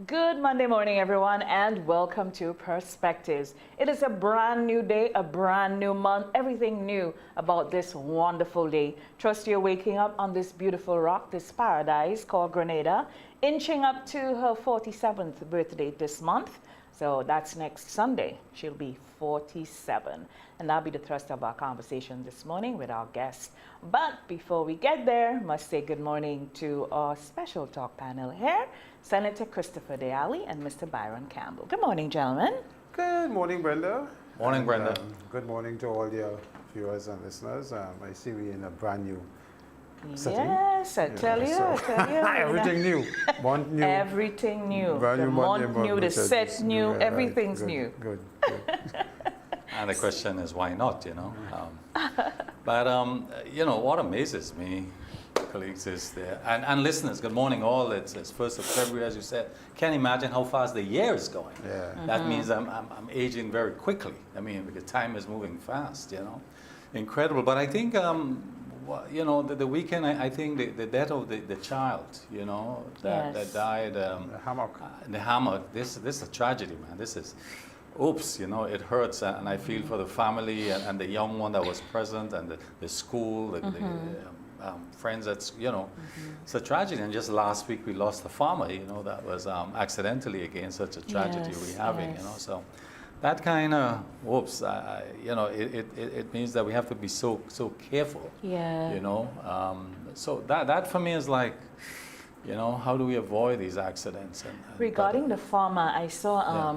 Good Monday morning, everyone, and welcome to Perspectives. It is a brand new day, a brand new month, everything new about this wonderful day. Trust you're waking up on this beautiful rock, this paradise called Grenada, inching up to her 47th birthday this month. So that's next Sunday. She'll be 47. And that'll be the thrust of our conversation this morning with our guest. But before we get there, must say good morning to our special talk panel here, Senator Christopher Allie and Mr. Byron Campbell. Good morning, gentlemen. Good morning, Brenda. Morning, Brenda. Good morning to all your viewers and listeners. I see we're in a brand new setting. Yes, I tell you. Everything new. Month new. Everything new. Brand The new month new, the set new, right, everything's good, new. Good. And the question is, why not, you know? But, you know, what amazes me, colleagues, is there, and listeners, good morning all. It's 1st of February, as you said. Can't imagine how fast the year is going. Yeah. That means I'm aging very quickly. I mean, because time is moving fast, you know? Incredible. But I think, you know, the weekend, I think the death of the child, you know, that died. The hammock. The hammock. This is a tragedy, man. This is, oops, you know, it hurts, and I feel for the family and the young one that was present, and the school, the friends that's, you know, it's a tragedy. And just last week we lost a farmer, you know, that was accidentally again such a tragedy we're having, you know. So that kind of, whoops, you know, it means that we have to be so careful, you know. So that for me is like, you know, how do we avoid these accidents? Regarding the farmer, I saw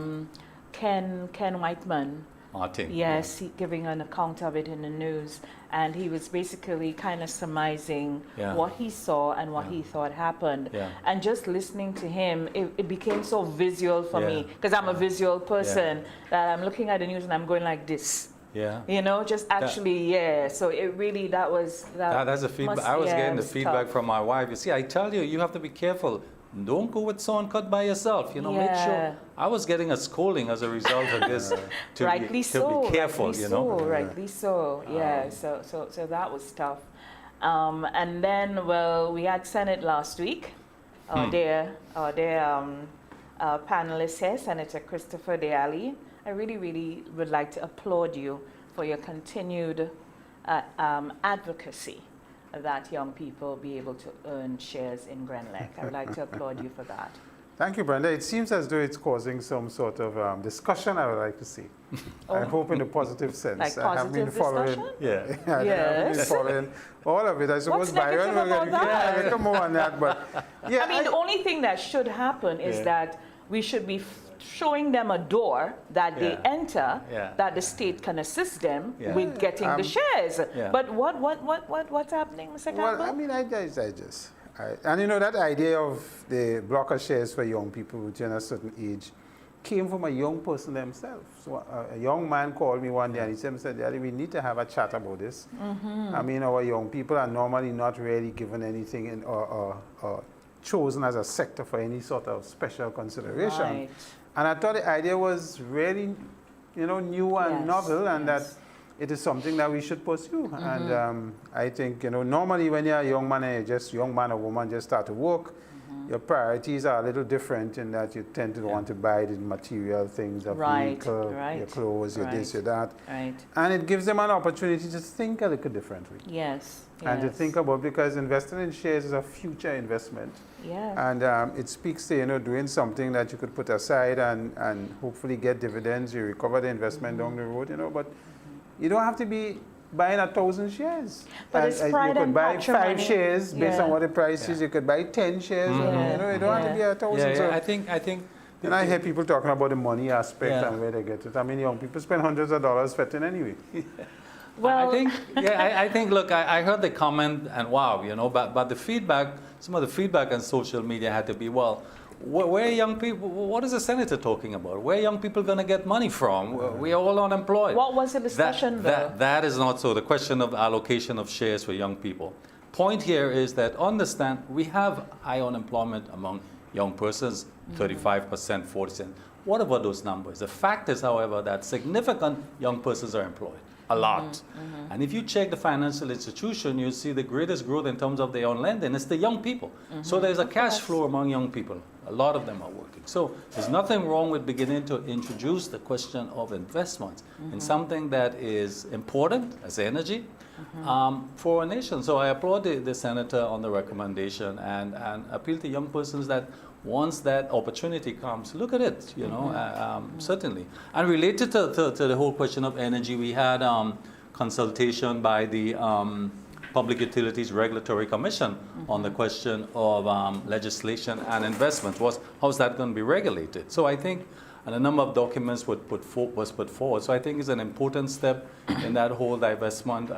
Ken Whiteman. Martin. Yes, he giving an account of it in the news, and he was basically kind of surmising what he saw and what he thought happened. And just listening to him, it became so visual for me, because I'm a visual person, that I'm looking at the news and I'm going like this. You know, just actually, so it really, that's the feedback. I was getting the feedback from my wife. You see, I tell you, you have to be careful. Don't go with sawn cut by yourself. You know, make sure. I was getting a scolding as a result of this. To be careful, you know. Rightly so. Yeah. So that was tough. And then, well, we had Senate last week. Our dear panelist here, Senator Christopher Allie. I really would like to applaud you for your continued advocacy that young people be able to earn shares in Grenada. I would like to applaud you for that. Thank you, Brenda. It seems as though it's causing some sort of discussion, I would like to see. I hope in a positive sense. Like I have been following. discussion? I have been following all of it. I suppose Byron will get a little more on that. But yeah, I mean, the only thing that should happen is that we should be showing them a door that they enter, that the state can assist them with getting the shares. But what's happening, Mr. Campbell? Well, I mean, and you know, that idea of the block of shares for young people within a certain age came from a young person themselves. So a young man called me one day and he said, Daddy, we need to have a chat about this. I mean, our young people are normally not really given anything or chosen as a sector for any sort of special consideration. Right. And I thought the idea was really, you know, new and novel, and that it is something that we should pursue. And I think, you know, normally when you're a young man and you're just young man or woman just start to work, your priorities are a little different in that you tend to want to buy the material things, a vehicle, your clothes, your this, your that. And it gives them an opportunity to think a little differently. And to think about, because investing in shares is a future investment. And it speaks to, you know, doing something that you could put aside and hopefully get dividends, you recover the investment down the road, you know, but you don't have to be buying 1,000 shares. But it's pride you could and buy 5 patrimony. shares based on what the price is. You could buy 10 shares. You know, you don't have to be 1,000. So I think. And I hear people talking about the money aspect and where they get it. I mean, young people spend hundreds of dollars betting anyway. Well, I think. Look, I heard the comment, and wow, you know, but the feedback, some of the feedback on social media had to be, well, where are young people? What is the senator talking about? Where are young people going to get money from? We are all unemployed. What was the discussion though? That is not so. The question of allocation of shares for young people. Point here is that understand we have high unemployment among young persons, 35%, 40%. What about those numbers? The fact is, however, that significant young persons are employed. a lot. And if you check the financial institution, you see the greatest growth in terms of their own lending. It's the young people. So there's a cash flow among young people. A lot of them are working. So there's nothing wrong with beginning to introduce the question of investment in something that is important as energy for a nation. So I applaud the senator on the recommendation and appeal to young persons that once that opportunity comes, look at it, you know, certainly. And related to the whole question of energy, we had consultation by the Public Utilities Regulatory Commission on the question of legislation and investment. How's that going to be regulated? So I think, and a number of documents was put forward. So I think it's an important step in that whole divestment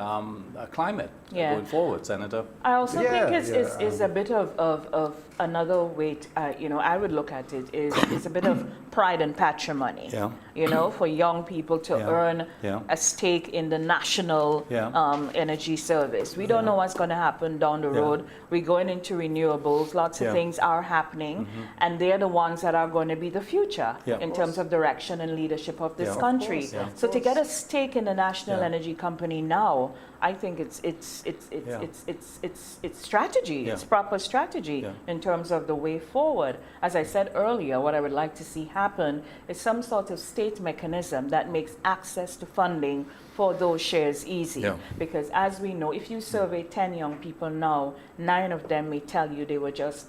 climate going forward, Senator. I also think it's a bit of another way, you know, I would look at it is it's a bit of pride and patrimony, you know, for young people to earn a stake in the national energy service. We don't know what's going to happen down the road. We're going into renewables. Lots of things are happening, and they're the ones that are going to be the future in terms of direction and leadership of this country. So to get a stake in the national energy company now, I think it's strategy. It's proper strategy in terms of the way forward. As I said earlier, what I would like to see happen is some sort of state mechanism that makes access to funding for those shares easy. Because as we know, if you survey 10 young people now, 9 of them may tell you they were just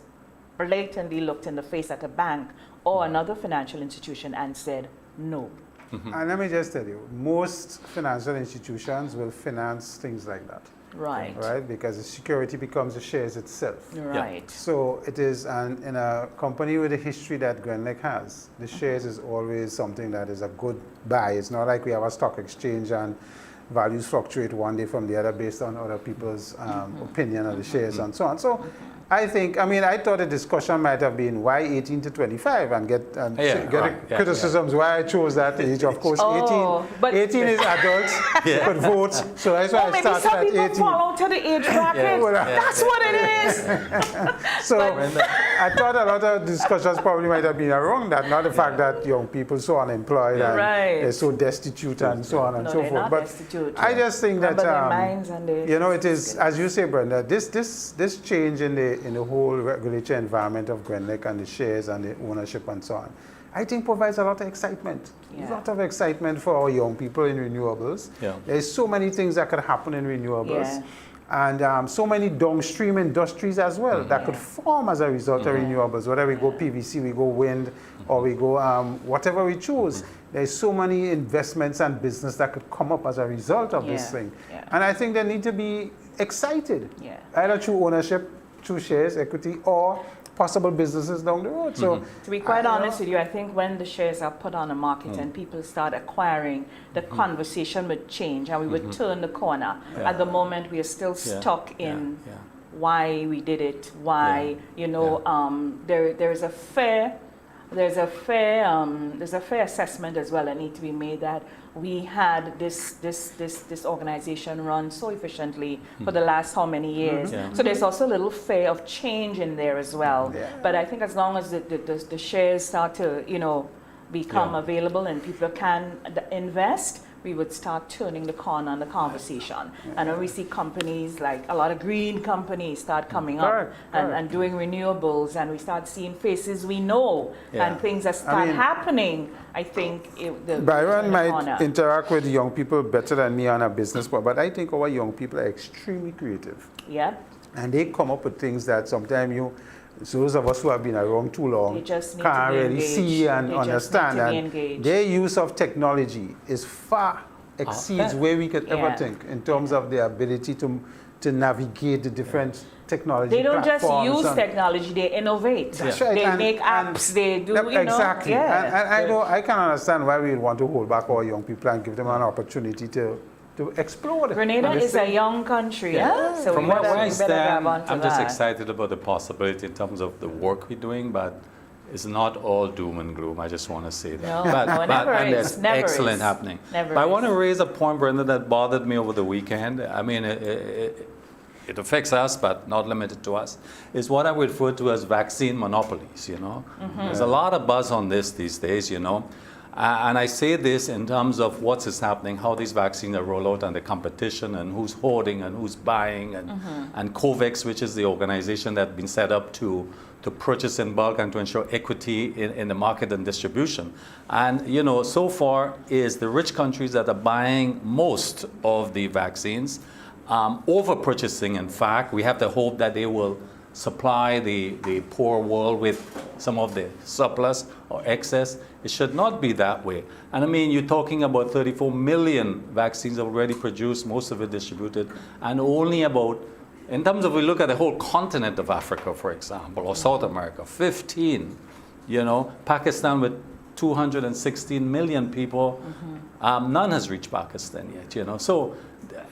blatantly looked in the face at a bank or another financial institution and said no. And let me just tell you, most financial institutions will finance things like that. Right. Right? Because the security becomes the shares itself. Right. So it is, and in a company with the history that Grenada has, the shares is always something that is a good buy. It's not like we have a stock exchange and values fluctuate one day from the other based on other people's opinion of the shares and so on. So I think, I mean, I thought the discussion might have been why 18 to 25 and get criticisms why I chose that age. Of course, 18 is adults could vote, so that's why I started at 18. Maybe some people fall out of the age bracket. That's what it is. So I thought a lot of discussions probably might have been around that, not the fact that young people are so unemployed and they're so destitute and so on and so forth. But I just think that, you know, it is, as you say, Brenda, this change in the whole regulatory environment of Grenada and the shares and the ownership and so on, I think provides a lot of excitement. A lot of excitement for our young people in renewables. There's so many things that could happen in renewables. And so many downstream industries as well that could form as a result of renewables. Whether we go PVC, we go wind, or we go whatever we choose. There's so many investments and business that could come up as a result of this thing. And I think they need to be excited, either through ownership, through shares, equity, or possible businesses down the road. So, to be quite honest with you, I think when the shares are put on the market and people start acquiring, the conversation would change and we would turn the corner. At the moment, we are still stuck in why we did it, why, you know, there's a fair assessment as well that need to be made that we had this organization run so efficiently for the last how many years. So there's also a little fear of change in there as well. But I think as long as the shares start to, you know, become available and people can invest, we would start turning the corner on the conversation. And when we see companies like a lot of green companies start coming up and doing renewables, and we start seeing faces we know and things that start happening, I think Byron might interact with young people better than me on a business, but I think our young people are extremely creative. And they come up with things that sometimes those of us who have been around too long can't really see and understand. And their use of technology is far exceeds where we could ever think in terms of their ability to navigate the different technology They don't just platforms use technology, they innovate. That's right. They make apps, they do, you exactly. know. And I can understand why we want to hold back our young people and give them an opportunity to explore. Grenada is a young country, so from where I stand, I'm just that. excited about the possibility in terms of the work we're doing, but it's not all doom and gloom. I just want to say that. And there's excellent happening. But I want to raise a point, Brenda, that bothered me over the weekend. I mean, it affects us, but not limited to us. Is what I refer to as vaccine monopolies, you know. There's a lot of buzz on this these days, you know. And I say this in terms of what is happening, how these vaccines are rolled out and the competition and who's hoarding and who's buying and COVAX, which is the organization that's been set up to purchase in bulk and to ensure equity in the market and distribution. And, you know, so far is the rich countries that are buying most of the vaccines, over purchasing, in fact. We have to hope that they will supply the poor world with some of the surplus or excess. It should not be that way. And I mean, you're talking about 34 million vaccines already produced, most of it distributed, and only about, in terms of we look at the whole continent of Africa, for example, or South America, 15, you know, Pakistan with 216 million people, none has reached Pakistan yet, you know. So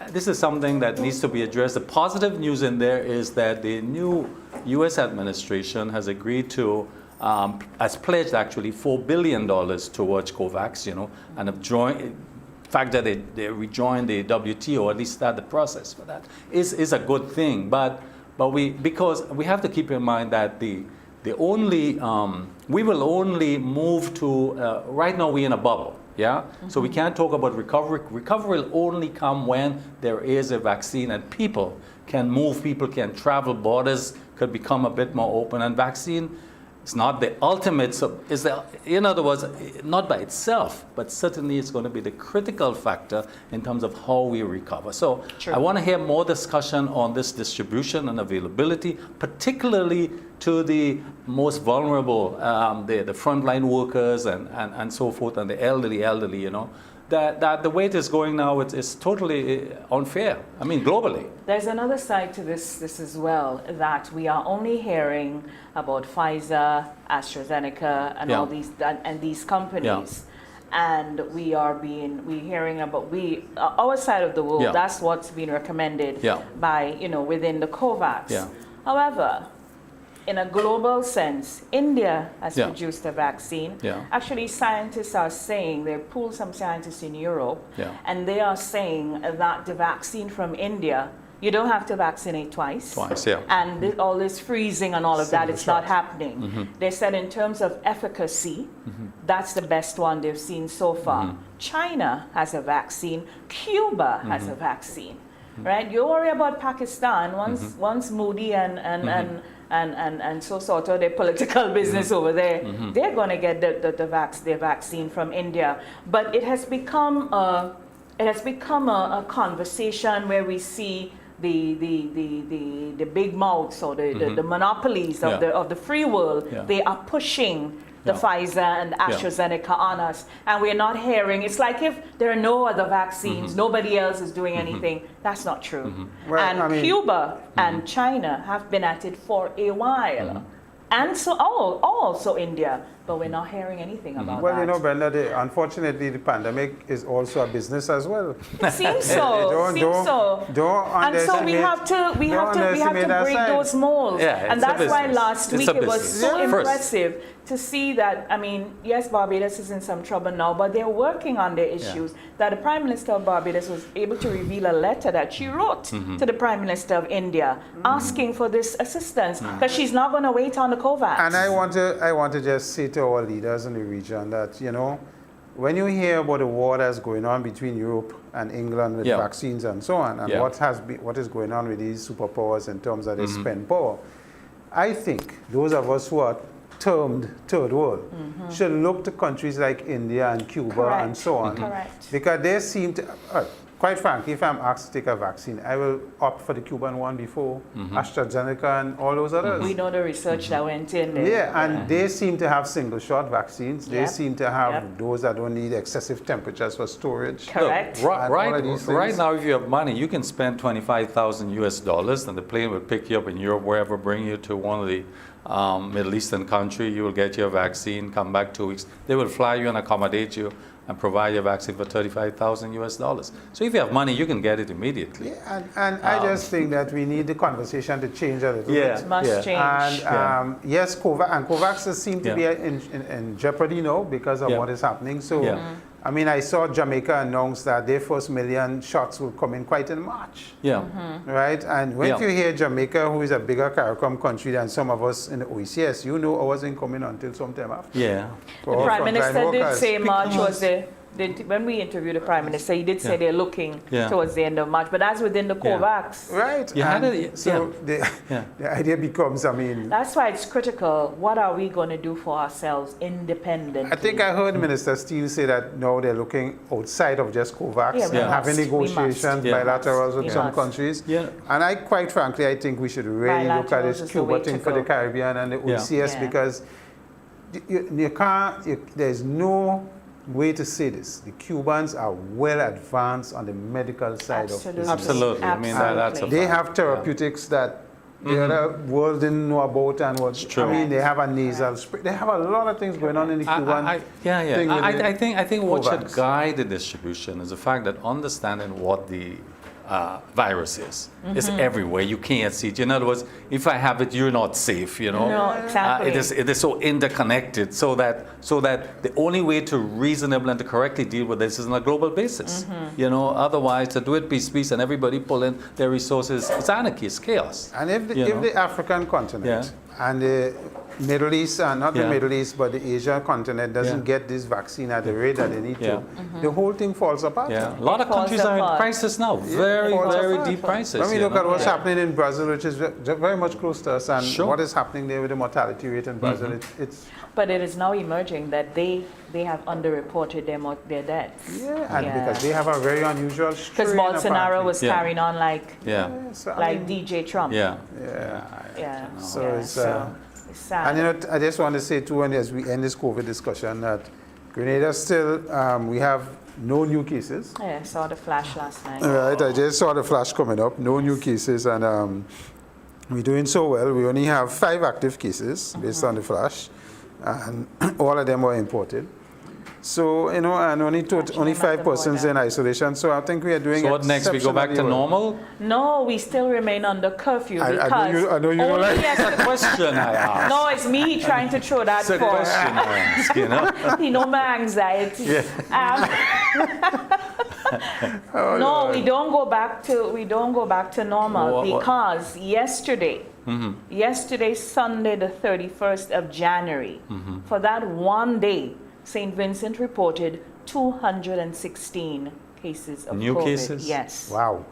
this is something that needs to be addressed. The positive news in there is that the new U.S. administration has agreed to, has pledged actually $4 billion towards COVAX, you know, and have joined, the fact that they rejoined the WTO, or at least start the process for that, is a good thing. But because we have to keep in mind that we will only move to, right now we're in a bubble. Yeah, so we can't talk about recovery. Recovery will only come when there is a vaccine and people can move, people can travel, borders could become a bit more open. And vaccine is not the ultimate, so in other words, not by itself, but certainly it's going to be the critical factor in terms of how we recover. So True. I want to hear more discussion on this distribution and availability, particularly to the most vulnerable, the frontline workers and so forth, and the elderly, you know, that the way it is going now, it's totally unfair. I mean, globally. There's another side to this as well, that we are only hearing about Pfizer, AstraZeneca, and all these companies. Yeah. And we're hearing about our side of the world. That's what's been recommended by, you know, within the COVAX. Yeah. However, in a global sense, India has produced a vaccine. Yeah. Actually, scientists are saying, they pulled some scientists in Europe, and they are saying that the vaccine from India, you don't have to vaccinate twice. And all this freezing and all of that, it's not happening. They said in terms of efficacy, that's the best one they've seen so far. China has a vaccine. Cuba has a vaccine. Right? You worry about Pakistan, once Modi and so sort of their political business over there, they're going to get their vaccine from India. But it has become a conversation where we see the big mouths or the monopolies of the free world. They are pushing the Pfizer and AstraZeneca on us, and we're not hearing. It's like if there are no other vaccines, nobody else is doing anything. That's not true. Well, and Cuba and China have been at it for a while, and so also India, but we're not hearing anything about that. Well, you know, Brenda, unfortunately, the pandemic is also a business as well. It seems so. Don't and so we have to break those molds. Yeah, and that's why last week it was so impressive to see that. I mean, yes, Barbados is in some trouble now, but they're working on their issues. That the Prime Minister of Barbados was able to reveal a letter that she wrote to the Prime Minister of India asking for this assistance, because she's not going to wait on the COVAX. And I want to just say to our leaders in the region that, you know, when you hear about the war that's going on between Europe and England with vaccines and so on, and what is going on with these superpowers in terms of their spend power, I think those of us who are termed third world should look to countries like India and Cuba and so on, because they seem to, quite frankly, if I'm asked to take a vaccine, I will opt for the Cuban one before AstraZeneca and all those others. We know the research that went in there. Yeah, and they seem to have single shot vaccines. They seem to have those that don't need excessive temperatures for storage. Correct. Look, right now, if you have money, you can spend $25,000 US, and the plane will pick you up in Europe, wherever, bring you to one of the Middle Eastern country. You will get your vaccine, come back 2 weeks. They will fly you and accommodate you and provide your vaccine for $35,000 US. So if you have money, you can get it immediately. Yeah, and I just think that we need the conversation to change a little bit. It must change. And yes, COVAX seem to be in jeopardy now because of what is happening. So I mean, I saw Jamaica announce that their first million shots will come in quite in March. Yeah. Right? And when Yeah. you hear Jamaica, who is a bigger CARICOM country than some of us in the OECS, you know ours ain't coming until sometime after. Yeah. For The our Prime frontline Minister did workers. say March was when we interviewed the Prime Minister, he did say Yeah. they're looking Yeah. towards the end of March, but that's within the Yeah. COVAX. Right. You had and it- so Yeah. the idea becomes, I mean, That's why it's critical. What are we going to do for ourselves independently? I think I heard Minister Steele say that now they're looking outside of just COVAX Yeah, and we having must. We must. negotiations, Yeah. bilaterals with We some must. countries. Yeah. And I, quite frankly, I think we should really look at Bilaterals this is the Cuba way thing to for the go. Caribbean and the OCS Yeah. because you can't, there's no way to say this. The Cubans are well advanced on the medical side of Absolutely. business. Absolutely. I mean, that's a They fact. have therapeutics that the other world didn't know about and what. true. I mean, they have a nasal spray. They have a lot of things going on in the Cuban thing with the I think what should COVAX. guide the distribution is the fact that understanding what the virus is. It's everywhere. You can't see it. In other words, if I have it, you're not safe. You know. No, exactly. It is so interconnected. So that the only way to reasonably and to correctly deal with this is on a global basis. You know. Otherwise, to do it piece and everybody pull in their resources, it's anarchy. It's chaos. And if You know? the African continent and the Middle East, not the Yeah. Middle East, but the Asian continent doesn't Yeah. get this vaccine at the rate that they need Yeah. to, the whole thing falls apart. Yeah, a lot of falls countries are in apart. crisis now. Yeah, Very, falls very apart. deep crisis. When we you look know? at what's Yeah. happening in Brazil, which is very much close to us, and Sure. what is happening there with the mortality rate in Brazil, it's But it is now emerging that they have underreported their deaths. and Yeah. because they have a very unusual strain. Because Bolsonaro apparently. was Yeah. carrying on like Yeah, So, I like mean, DJ Trump. yeah. yeah. Yeah. So yeah. it's, it's sad. And you know, I just want to say too, and as we end this COVID discussion, that Grenada still, we have no new cases. Yeah, I saw the flash last night. Right, I just saw the flash coming up, no new cases, and we're doing so well. We only have 5 active cases based on the flash, and all of them were imported. So, you know, and only Actually, 5 not the persons border. in isolation, so I think we are doing So what next? We go back to exceptionally well. normal? No, we still remain under curfew I because know you don't only like- That's a question I asked. No, it's me trying to throw that It's a for question I ask, you know? you know my anxiety. Yeah. No, we don't go back to normal What- because yesterday, Sunday the 31st of January, for that one day, St. Vincent reported 216 cases of New COVID. cases? Yes. Wow.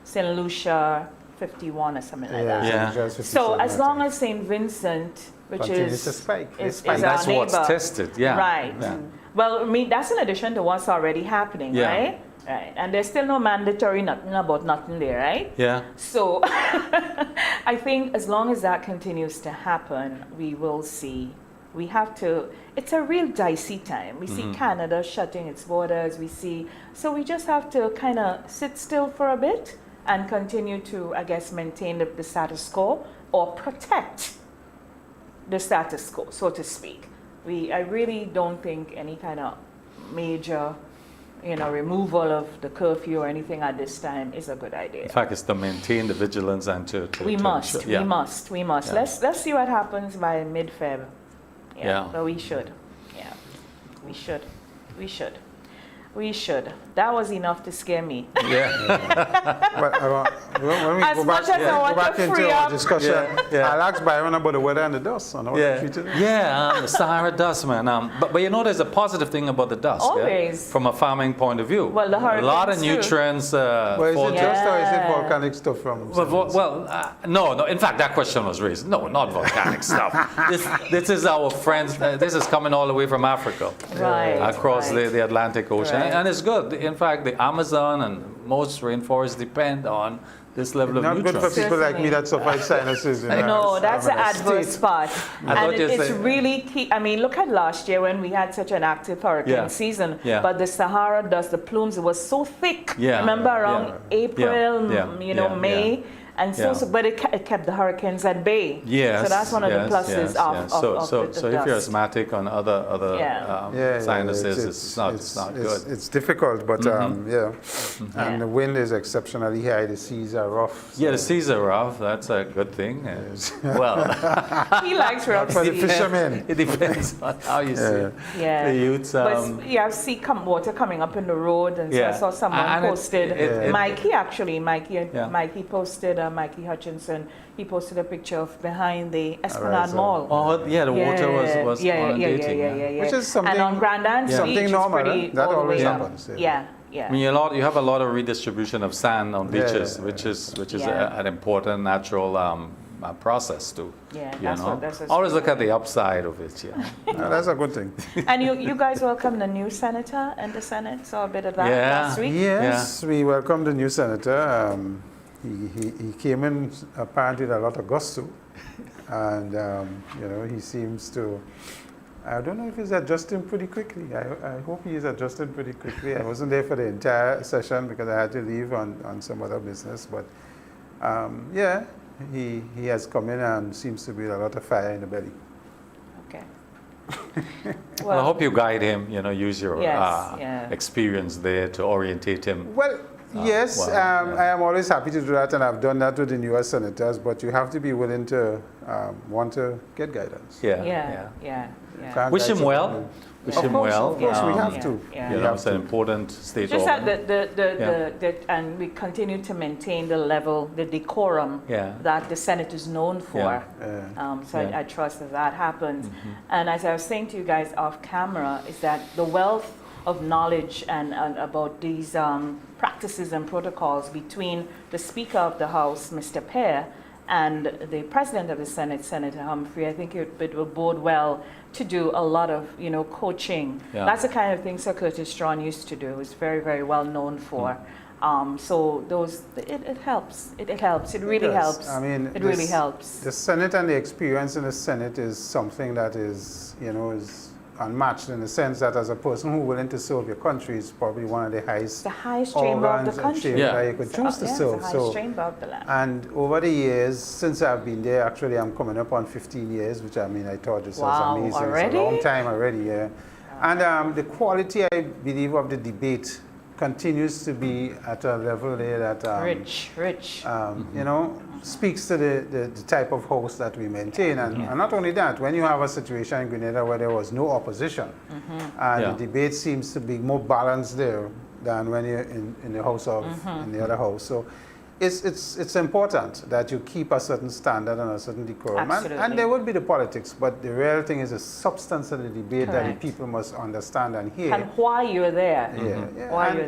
St. Lucia 51 or something like that. Yeah. just So 57, as long as St. Vincent, which continues to is spike. is Spike. our That's what's neighbor. tested, yeah. Right. Yeah. Well, I mean, that's in addition to what's already happening, Yeah. right? Right. And there's still no mandatory nothing about nothing there, right? Yeah. So I think as long as that continues to happen, we will see. We have to, it's a real dicey time. We see Canada shutting its borders. So we just have to kind of sit still for a bit and continue to, I guess, maintain the status quo or protect the status quo, so to speak. I really don't think any kind of major, removal of the curfew or anything at this time is a good idea. In fact, it's to maintain the vigilance and to We must. yeah. We must. Yeah. Let's see what happens by mid-Feb. Yeah. But we should. Yeah. We should. That was enough to scare me. Yeah. But when we As go much back, as I want to into free our up- discussion, Yeah. I'll ask Byron about the weather and the dust and how Yeah, they treated it. the Sahara dust, man. But you know, there's a positive thing about the dust. yeah? Always. From a farming point of view. Well, the a lot of hurricanes too. nutrients. Well, is fall it to- just or is it Yeah. volcanic stuff from? No. In fact, that question was raised. No, not volcanic stuff. This is our friends. This is coming all the way from Africa, Right. across right. the Atlantic Ocean, Right. and it's good. In fact, the Amazon and most rainforests depend on this level Not of good for nutrients. people like me Certainly. that suffer sinuses. No, that's the an adverse part. I thought And you it's said- really key. I mean, look at last year when we had such an active hurricane Yeah. season. Yeah. But the Sahara dust, the plumes, it was so thick. Yeah. Remember around Yeah. April, Yeah. May. And so, but it kept the hurricanes at bay. Yes. So that's one of the pluses of So the if you're dust. asthmatic on other sinuses, it's not good. It's difficult, but and the wind is exceptionally high. The seas are rough. Yeah, the seas are rough. That's a good thing. Well, he likes rough for the seas. fishermen. it depends on how you see it. Yeah. The youths. But I see water coming up in the road, and so I saw someone posted. Mikey posted. Mikey Hutchinson. He posted a picture of behind the Esplanade Mall. Oh, yeah, the water was inundating. Yeah. Which is something, and on Grandin Street, something normal. That always happens. Yeah. I mean, you have a lot of redistribution of sand on beaches, which is an important natural process too. Always look at the upside of it. That's a good thing. And you guys welcomed the new senator in the Senate. Saw a bit of that last week. Yes, we welcomed the new senator. He came in apparently with a lot of gusto, and he seems to. I don't know if he's adjusting pretty quickly. I hope he is adjusting pretty quickly. I wasn't there for the entire session because I had to leave on some other business. But he has come in and seems to be a lot of fire in the belly. Okay. Well, I hope you guide him. Use your Yes, experience there to orientate him. Well. Yes, I am always happy to do that, and I've done that with the newer senators, but you have to be willing to want to get guidance. Yeah. Wish him well. Wish him well. Of course, we have to. It's an important state Just organ. that and we continue to maintain the level, the decorum that the Senate is known for. I trust that happens. And as I was saying to you guys off camera, is that the wealth of knowledge and about these practices and protocols between the Speaker of the House, Mr. Pear, and the President of the Senate, Senator Humphrey, I think it will bode well to do a lot of coaching. That's the kind of thing Sir Curtis Strawn used to do. It's very, very well known for. So it helps. It helps. It really helps. I mean, it really helps. The Senate and the experience in the Senate is something that is unmatched in the sense that as a person who is willing to serve your country is probably one of the highest chamber of the country that you could choose to serve. It's the highest chamber of the land. And over the years, since I've been there, actually I'm coming up on 15 years, which I thought this was amazing. Already? It's a long time already, yeah. And the quality, I believe, of the debate continues to be at a level there that rich. Speaks to the type of host that we maintain. And not only that, when you have a situation in Grenada where there was no opposition, and the debate seems to be more balanced there than when you're in the house of in the other house. So it's important that you keep a certain standard and a certain decorum. And there will be the politics, but the real thing is the substance of the debate that the people must understand and hear. And why you're there.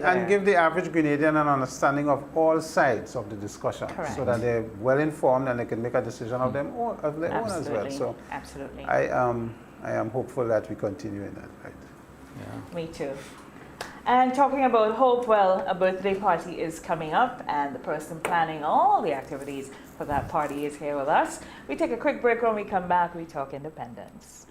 And give the average Grenadian an understanding of all sides of the discussion so that they're well informed and they can make a decision of their own as well. So absolutely. I am hopeful that we continue in that right. Me too. And talking about hope, well, a birthday party is coming up, and the person planning all the activities for that party is here with us. We take a quick break. When we come back, we talk independence.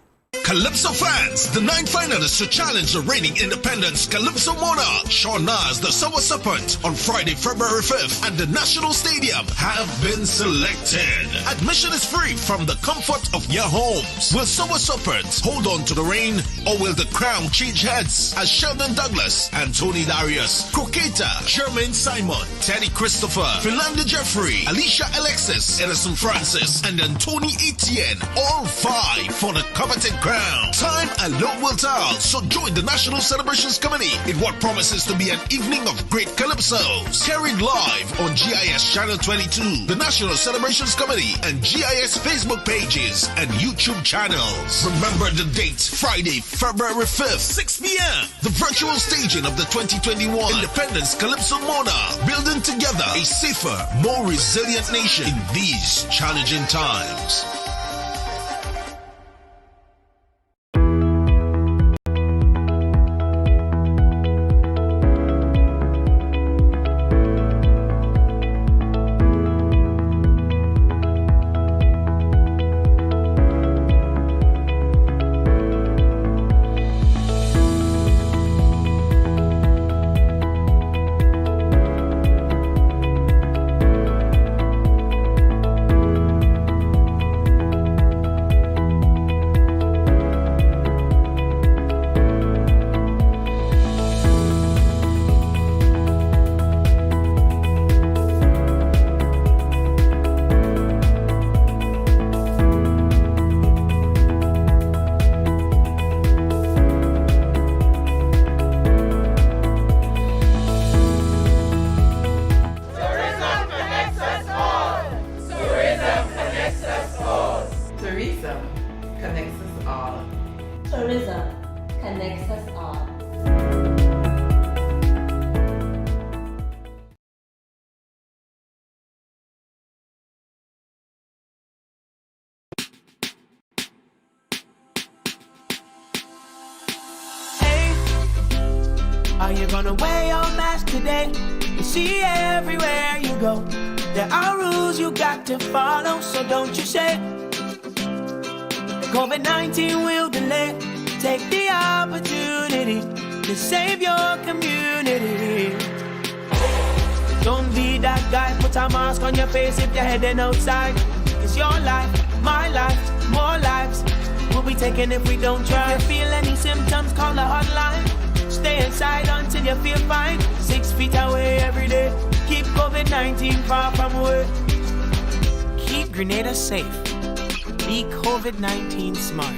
Calypso fans, the 9 finalists to challenge the reigning independence Calypso monarch Sean Nas, the Sour Serpent, on Friday, February 5th at the National Stadium have been selected. Admission is free from the comfort of your homes. Will Sour Serpent hold on to the reign, or will the crown change heads as Sheldon Douglas, Anthony Darius, Croqueta, Jermaine Simon, Teddy Christopher, Philanda Jeffrey, Alicia Alexis, Edison Francis, and Anthony Etienne all vie for the coveted crown. Time alone will tell, so join the National Celebrations Committee in what promises to be an evening of great calypsos. Carried live on GIS Channel 22, the National Celebrations Committee, and GIS Facebook pages and YouTube channels. Remember the date, Friday, February 5th, 6 p.m. The virtual staging of the 2021 Independence Calypso Monarch, building together a safer, more resilient nation in these challenging times. us all. Are you gonna wear your mask today? You see everywhere you go. There are rules you got to follow, so don't you say COVID-19 will delay. Take the opportunity to save your community. Don't be that guy, put a mask on your face if you're heading outside. It's your life, my life, more lives will be taken if we don't try. If you feel any symptoms, call the hotline. Stay inside until you feel fine. 6 feet away every day. Keep COVID-19 far from away. Keep Grenada safe. Be COVID-19 smart.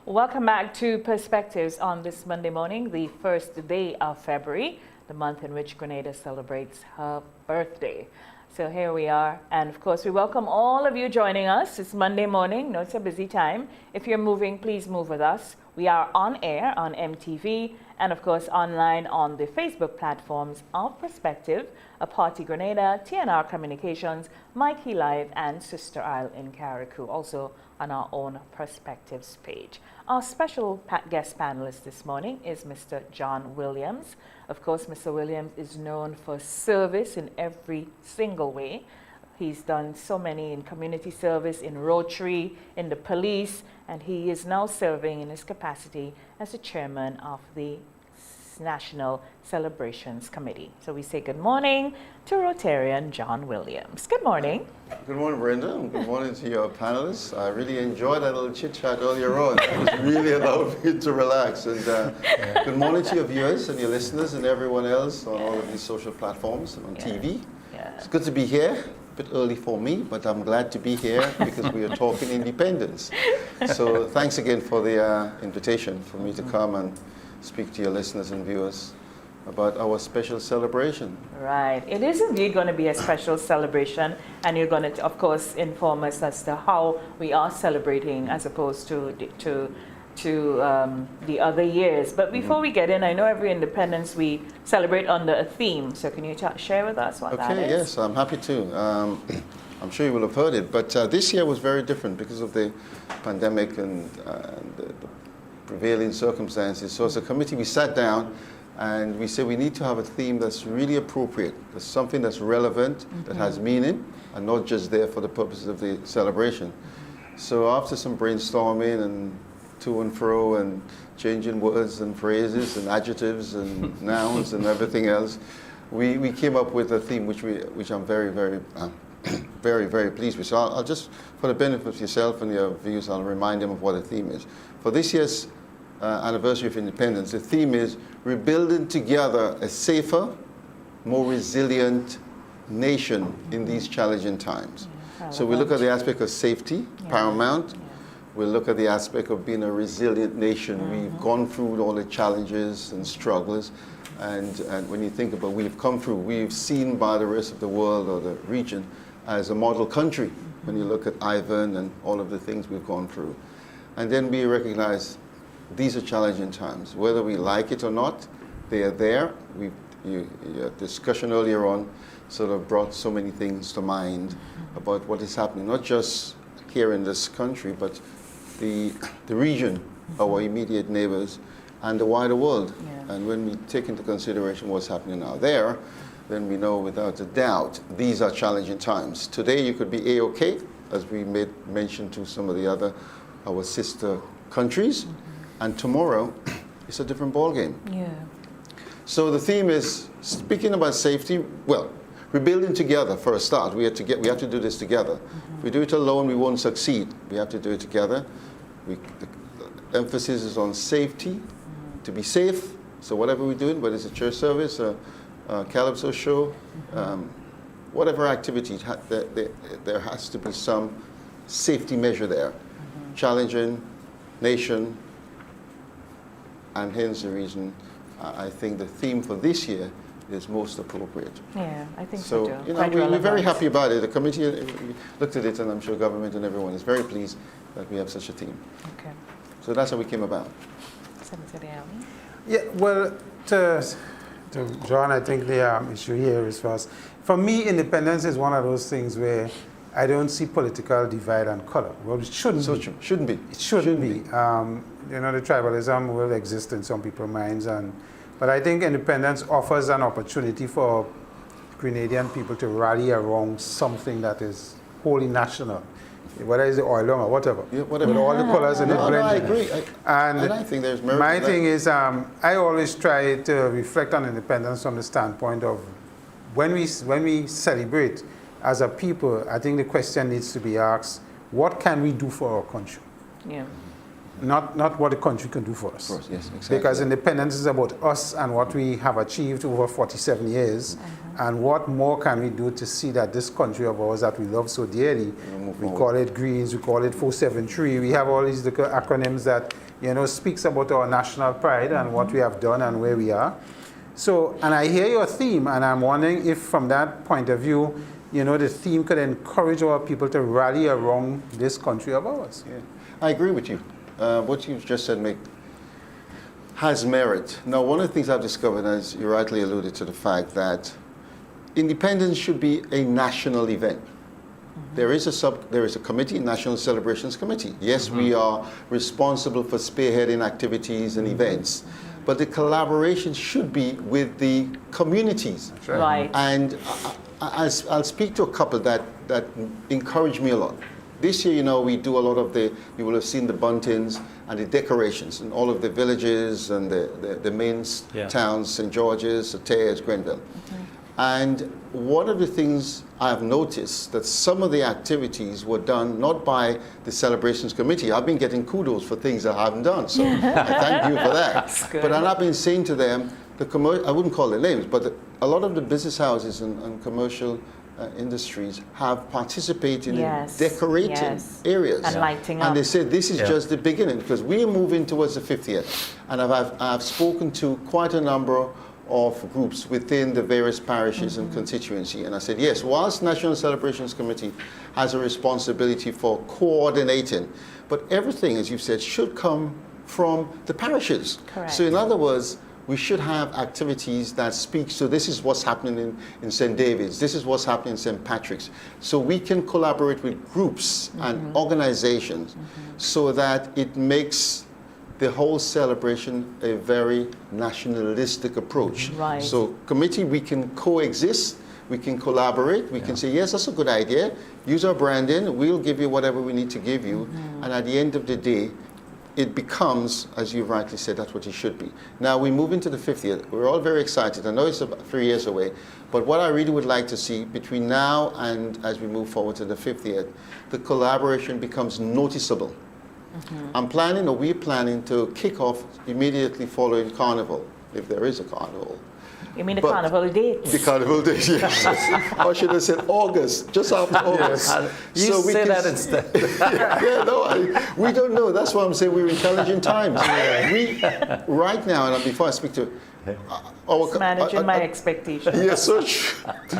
Welcome back to Perspectives on this Monday morning, the first day of February, the month in which Grenada celebrates her birthday. So here we are, and of course we welcome all of you joining us. It's Monday morning, no, it's a busy time. If you're moving, please move with us. We are on air on MTV and of course online on the Facebook platforms of Perspective, a Partygrenada, TNR Communications, Mikey Live, and Sister Isle in Carriacou, also on our own Perspectives page. Our special guest panelist this morning is Mr. John Williams. Of course, Mr. Williams is known for service in every single way. He's done so many in community service, in Rotary, in the police, and he is now serving in his capacity as the chairman of the National Celebrations Committee. So we say good morning to Rotarian John Williams. Good morning. Good morning, Brenda, and good morning to your panelists. I really enjoyed that little chit-chat earlier on. It was really allowed me to relax. And good morning to your viewers and your listeners and everyone else on all of these social platforms and on TV. Yeah. It's good to be here. A bit early for me, but I'm glad to be here because we are talking independence. So thanks again for the invitation for me to come and speak to your listeners and viewers about our special celebration. Right. It is indeed going to be a special celebration, and you're going to, of course, inform us as to how we are celebrating as opposed to the other years. But before we get in, I know every independence we celebrate under a theme. So can you share with us what that is? Okay, yes, I'm happy to. I'm sure you will have heard it, but this year was very different because of the pandemic and the prevailing circumstances. So as a committee, we sat down and we said we need to have a theme that's really appropriate, that's something that's relevant, that has meaning, and not just there for the purposes of the celebration. So after some brainstorming and to and fro and changing words and phrases and adjectives and nouns and everything else, we came up with a theme which I'm very, very pleased with. So I'll just, for the benefit of yourself and your viewers, I'll remind them of what the theme is. For this year's anniversary of independence, the theme is rebuilding together a safer, more resilient nation in these challenging times. So we look at the aspect of safety, paramount. We look at the aspect of being a resilient nation. We've gone through all the challenges and struggles. And when you think about we've come through, we've seen by the rest of the world or the region as a model country. When you look at Ivan and all of the things we've gone through. And then we recognize these are challenging times. Whether we like it or not, they are there. Your discussion earlier on sort of brought so many things to mind about what is happening, not just here in this country, but the region, our immediate neighbors, and the wider world. Yeah. And when we take into consideration what's happening now there, then we know without a doubt these are challenging times. Today you could be A-OK, as we made mention to some of the other, our sister countries, and tomorrow it's a different ballgame. Yeah. So the theme is speaking about safety. Well, rebuilding together for a start. We have to do this together. If we do it alone, we won't succeed. We have to do it together. The emphasis is on safety, to be safe. So whatever we're doing, whether it's a church service, a calypso show, whatever activity, there has to be some safety measure there. Challenging nation, and hence the reason I think the theme for this year is most appropriate. Yeah, I think so too. You know, we're very happy about it. The committee looked at it, and I'm sure government and everyone is very pleased that we have such a theme. Okay. So that's how we came about. Senator Allie? Yeah, well, to John, I think the issue here is first. For me, independence is one of those things where I don't see political divide and color. Well, it shouldn't be. Shouldn't be. It shouldn't be. You know, the tribalism will exist in some people's minds, but I think independence offers an opportunity for Grenadian people to rally around something that is wholly national, whether it's the oil or whatever. Yeah, whatever. With all the colors and the blending. No, I agree. And I think there's merit. my thing is, I always try to reflect on independence from the standpoint of when we celebrate as a people, I think the question needs to be asked, what can we do for our country? Yeah. Not what the country can do for us. Of course, yes, exactly. Because independence is about us and what we have achieved over 47 years, and what more can we do to see that this country of ours that we love so dearly, we call it Greens, we call it 473, we have all these little acronyms that, you know, speaks about our national pride and what we have done and where we are. So, and I hear your theme, and I'm wondering if from that point of view, you know, the theme could encourage our people to rally around this country of ours. Yeah. I agree with you. What you've just said has merit. Now, one of the things I've discovered, as you rightly alluded to the fact that independence should be a national event. There is a committee, National Celebrations Committee. Yes, we are responsible for spearheading activities and events, but the collaboration should be with the communities. That's right. And I'll speak to a couple that encourage me a lot. This year, you know, we do a lot of you will have seen the buntings and the decorations in all of the villages and the main towns, St. George's, Satayas, Grenville. And one of the things I've noticed that some of the activities were done not by the celebrations committee. I've been getting kudos for things I haven't done, so I thank you for that. But I've been saying to them, I wouldn't call their names, but a lot of the business houses and commercial industries have participated in decorating areas. And lighting up. And they said this is just the beginning, because we are moving towards the 50th. And I've spoken to quite a number of groups within the various parishes and constituency. And I said, yes, whilst National Celebrations Committee has a responsibility for coordinating, but everything, as you've said, should come from the parishes. Correct. So in other words, we should have activities that speak, so this is what's happening in St. David's, this is what's happening in St. Patrick's. So we can collaborate with groups and organizations so that it makes the whole celebration a very nationalistic approach. Right. So committee, we can coexist, we can collaborate, we can say, yes, that's a good idea, use our branding, we'll give you whatever we need to give you, and at the end of the day, it becomes, as you rightly said, that's what it should be. Now we move into the 50th. We're all very excited. I know it's about 3 years away, but what I really would like to see between now and as we move forward to the 50th, the collaboration becomes noticeable. We're planning to kick off immediately following Carnival, if there is a Carnival. You mean the carnival dates? The carnival dates, yes. Or should I say August, just after August. You so we say can, that instead. we don't know. That's why I'm saying we're in challenging times. Right now, and before I speak to managing my expectations. Yes, so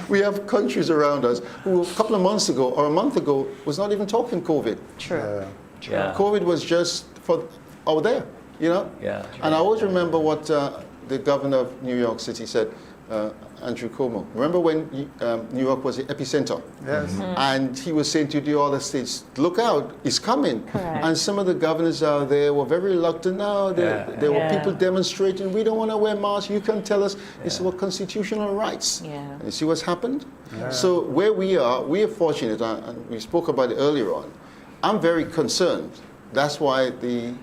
we have countries around us who a couple of months ago or a month ago was not even talking COVID. True. COVID was just out there, you know? Yeah. And I always remember what the governor of New York City said, Andrew Cuomo. Remember when New York was the epicenter? Yes. And he was saying to the other states, look out, it's coming. Correct. And some of the governors out there were very reluctant. No, there were people demonstrating, we don't want to wear masks, you can tell us. It's about constitutional rights. Yeah. And you see what's happened? So where we are fortunate, and we spoke about it earlier on. I'm very concerned. That's why the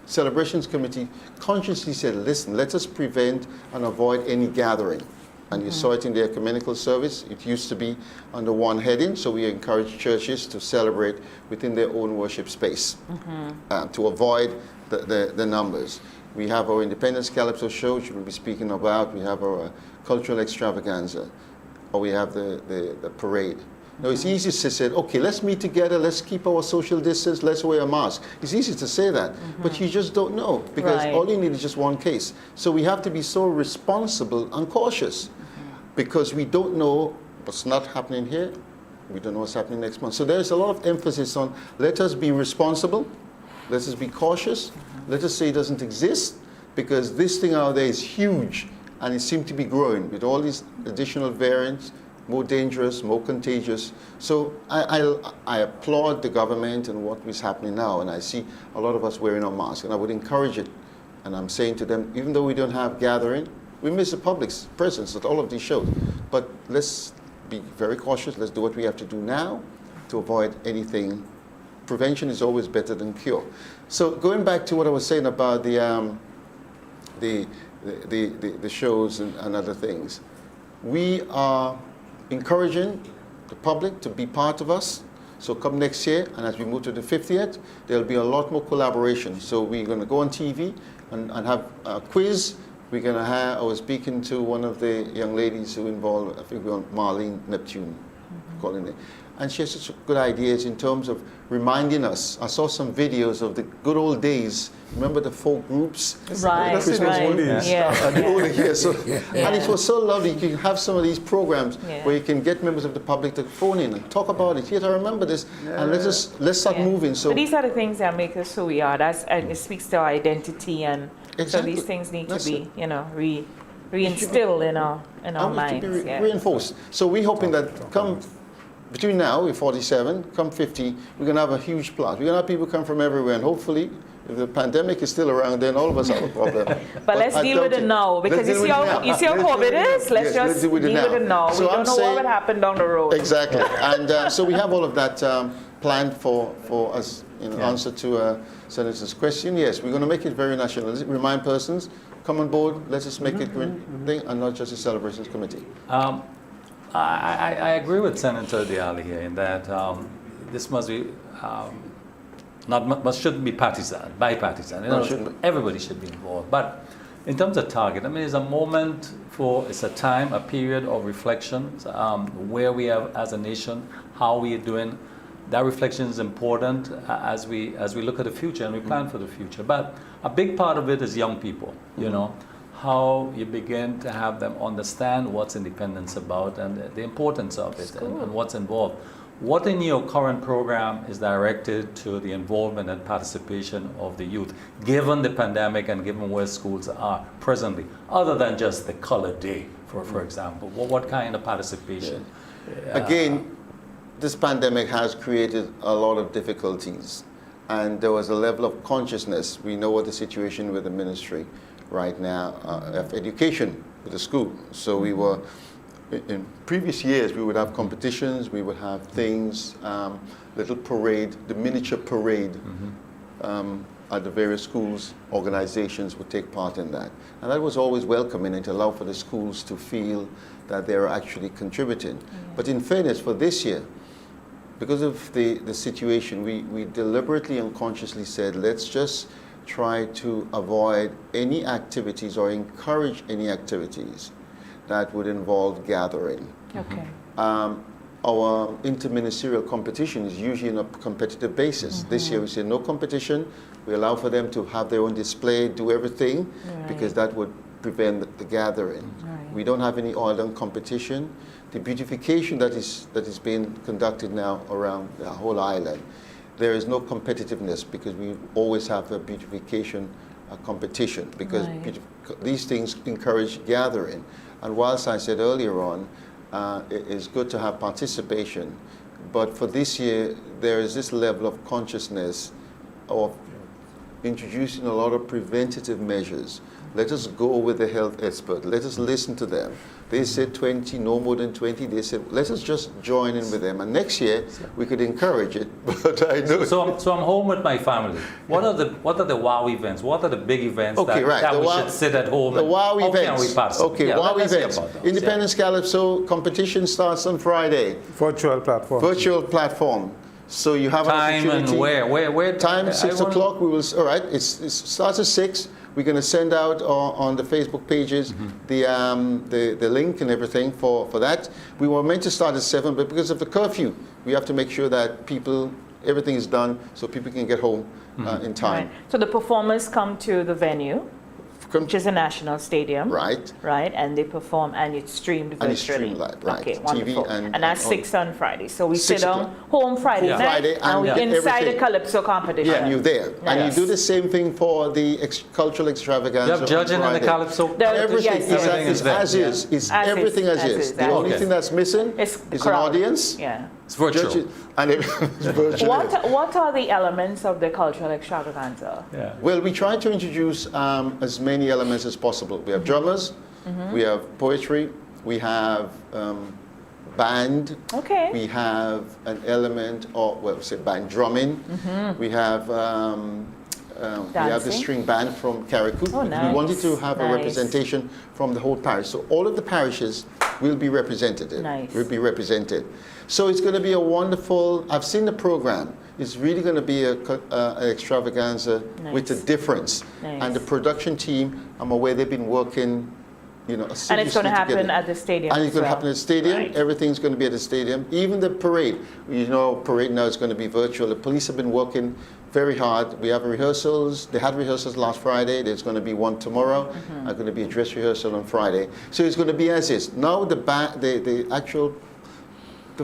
Celebrations Committee consciously said, listen, let us prevent and avoid any gathering. And you saw it in the ecumenical service. It used to be under one heading, so we encourage churches to celebrate within their own worship space to avoid the numbers. We have our Independence Calypso show, which we'll be speaking about. We have our cultural extravaganza, or we have the parade. Now, it's easy to say, okay, let's meet together, let's keep our social distance, let's wear a mask. It's easy to say that, but you just don't know, because all you need is just one case. So we have to be so responsible and cautious, because we don't know what's not happening here. We don't know what's happening next month. So there's a lot of emphasis on, let us be responsible, let us be cautious, let us say it doesn't exist, because this thing out there is huge, and it seems to be growing with all these additional variants, more dangerous, more contagious. So I applaud the government and what is happening now, and I see a lot of us wearing our masks, and I would encourage it. And I'm saying to them, even though we don't have gathering, we miss the public's presence at all of these shows. But let's be very cautious. Let's do what we have to do now to avoid anything. Prevention is always better than cure. So going back to what I was saying about the shows and other things, we are encouraging the public to be part of us. So come next year, and as we move to the 50th, there'll be a lot more collaboration. So we're going to go on TV and have a quiz. We're going to have, I was speaking to one of the young ladies who involved, I think we want Marlene Neptune, calling it. And she has such good ideas in terms of reminding us. I saw some videos of the good old days. Remember the folk groups? Right, Christmas oldies. Yeah. Older years. So, and it was so lovely. You can have some of these programs where you can get members of the public to phone in and talk about it. Yes, I remember this. And let's start moving. So but these are the things that make us who we are. And it speaks to our identity, and so these things need to be, reinstilled in our minds. To be reinforced. So we're hoping that come between now, we're 47, come 50, we're going to have a huge plot. We're going to have people come from everywhere, and hopefully, if the pandemic is still around, then all of us have a problem. But let's deal with it now, because you see how COVID is? Let's just deal with it now. So we don't know what would happen down the road. Exactly. And so we have all of that planned for us in answer to Senator's question. Yes, we're going to make it very national. Remind persons, come on board, let's just make it a thing, and not just a celebrations committee. I agree with Senator Allie here in that this must be shouldn't be bipartisan. Everybody should be involved. But in terms of target, I mean, it's a moment it's a time, a period of reflection, where we are as a nation, how we are doing. That reflection is important as we look at the future and we plan for the future. But a big part of it is young people, you know. How you begin to have them understand what's independence about and the importance of it and what's involved. What in your current program is directed to the involvement and participation of the youth, given the pandemic and given where schools are presently, other than just the color day, for example? What kind of participation? Again, this pandemic has created a lot of difficulties, and there was a level of consciousness. We know what the situation with the ministry right now of education with the school. So we were, in previous years, we would have competitions, we would have things, little parade, the miniature parade at the various schools, organizations would take part in that. And that was always welcoming, and it allowed for the schools to feel that they're actually contributing. But in fairness, for this year, because of the situation, we deliberately and consciously said, let's just try to avoid any activities or encourage any activities that would involve gathering. Okay. Our interministerial competition is usually on a competitive basis. This year we say no competition. We allow for them to have their own display, do everything, because that would prevent the gathering. We don't have any oil competition. The beautification that is being conducted now around the whole island, there is no competitiveness, because we always have a beautification competition, because these things encourage gathering. And whilst I said earlier on, it is good to have participation, but for this year, there is this level of consciousness of introducing a lot of preventative measures. Let us go with the health expert. Let us listen to them. They said 20, no more than 20. They said, let us just join in with them. And next year, we could encourage it. But I know. So I'm home with my family. What are the wow events? What are the big events that we should sit at home? The wow how events. Can we pass okay, yeah, wow let's hear events. about those. Independence Calypso competition starts on Friday. Virtual platform. Virtual platform. So you have time an opportunity. and where? Time 6 o'clock. We will. All right. It starts at 6. We're going to send out on the Facebook pages the link and everything for that. We were meant to start at 7, but because of the curfew, we have to make sure that everything is done so people can get home in time. Right. So the performers come to the venue, which is a national stadium. Right. Right, and they perform, and it's streamed virtually. And it's streamed live, right. Okay, TV wonderful. and that's 6 on Friday. So we sit 6 on home Friday night, Friday, and we're and inside the everything. Calypso competition. Yeah, and you're there. And you do the same thing for the cultural extravaganza. You have judging on and the Friday. Calypso? Everything yes, is as is. It's everything as is. The only thing that's missing is an crowd. audience. Yeah. It's virtual. And it's virtual. What are the elements of the cultural extravaganza? Yeah. Well, we try to introduce as many elements as possible. We have drummers, we have poetry, we have band, Okay. we have an element of, well, say band drumming, we have the string band from Carriacou. Oh, nice. We wanted to have a Nice. representation from the whole parish. So all of the parishes will be represented. Nice. Will be represented. So it's going to be a wonderful, I've seen the program. It's really going to be an extravaganza with a difference. Nice. And the production team, I'm aware they've been working, And it's going to happen at the stadium. And it's going to happen at the stadium. Right. Everything's going to be at the stadium. Even the parade. Parade now is going to be virtual. The police have been working very hard. We have rehearsals. They had rehearsals last Friday. There's going to be one tomorrow. There's going to be a dress rehearsal on Friday. So it's going to be as is. Now the actual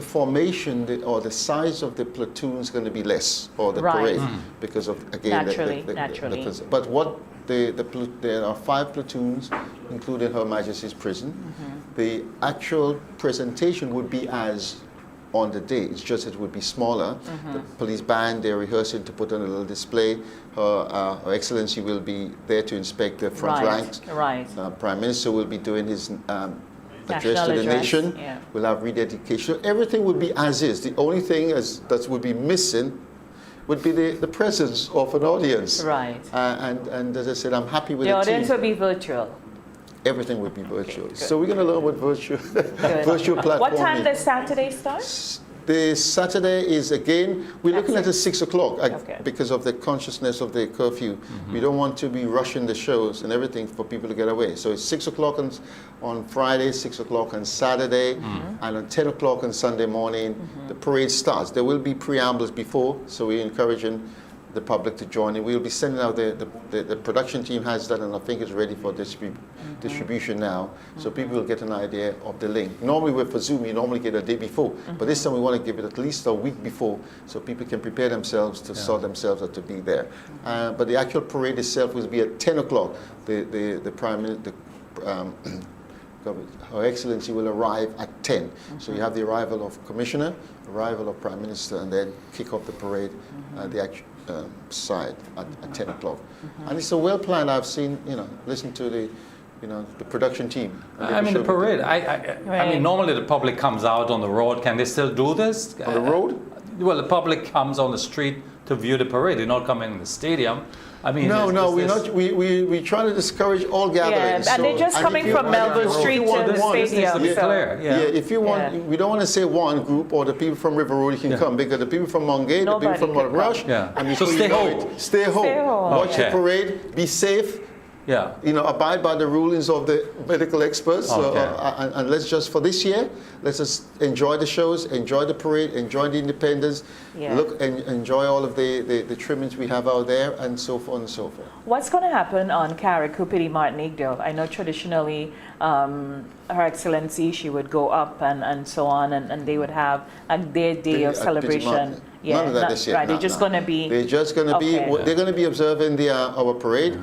formation or the size of the platoon is going to be less, or the parade, because of again naturally. But what there are 5 platoons, including Her Majesty's Prison. The actual presentation would be as on the day. It's just it would be smaller. The police band, they're rehearsing to put on a little display. Her Excellency will be there to inspect the front ranks. Right. Prime Minister will be doing his address to the nation. Yeah. We'll have rededication. Everything will be as is. The only thing that would be missing would be the presence of an audience. Right. And as I said, I'm happy with The the audience team. will be virtual. Everything will be virtual. Good. So we're going to learn what virtual platform What time is. does Saturday start? The Saturday is again, we're looking at 6 o'clock Okay. because of the consciousness of the curfew. We don't want to be rushing the shows and everything for people to get away. So it's 6 o'clock on Friday, 6 o'clock on Saturday, and on 10 o'clock on Sunday morning, the parade starts. There will be preambles before, so we're encouraging the public to join in. We'll be sending out the production team has that, and I think it's ready for distribution now, so people will get an idea of the link. Normally for Zoom, you normally get a day before, but this time we want to give it at least a week before, so people can prepare themselves to sort themselves out to be there. But the actual parade itself will be at 10 o'clock. The Prime Minister, Her Excellency will arrive at 10. So you have the arrival of Commissioner, arrival of Prime Minister, and then kick off the parade at the actual side at 10 o'clock. And it's a well planned. I've seen, listened to the production team. I mean, the parade. I mean, normally the public comes out on the road. Can they still do this? On the road? Well, the public comes on the street to view the parade. They're not coming in the stadium. I mean, we're not. We try to discourage all gatherings. Yeah, and they're just coming from Melbourne Street to the stadium. This clear. Yeah, if you want, we don't want to say one group or the people from River Road can come, because the people from Mongay, the people from Rush, so stay home. Stay home. Watch the parade. Be safe. Yeah. Abide by the rulings of the medical experts. And let's just, for this year, let's just enjoy the shows, enjoy the parade, enjoy the independence, look and enjoy all of the trimmings we have out there, and so forth and so forth. What's going to happen on Carriacou Petit Martinique, though? I know traditionally Her Excellency, she would go up and so on, and they would have their day of celebration. None of that this year. Right, they're just going to be. They're just going to be. They're going to be observing our parade.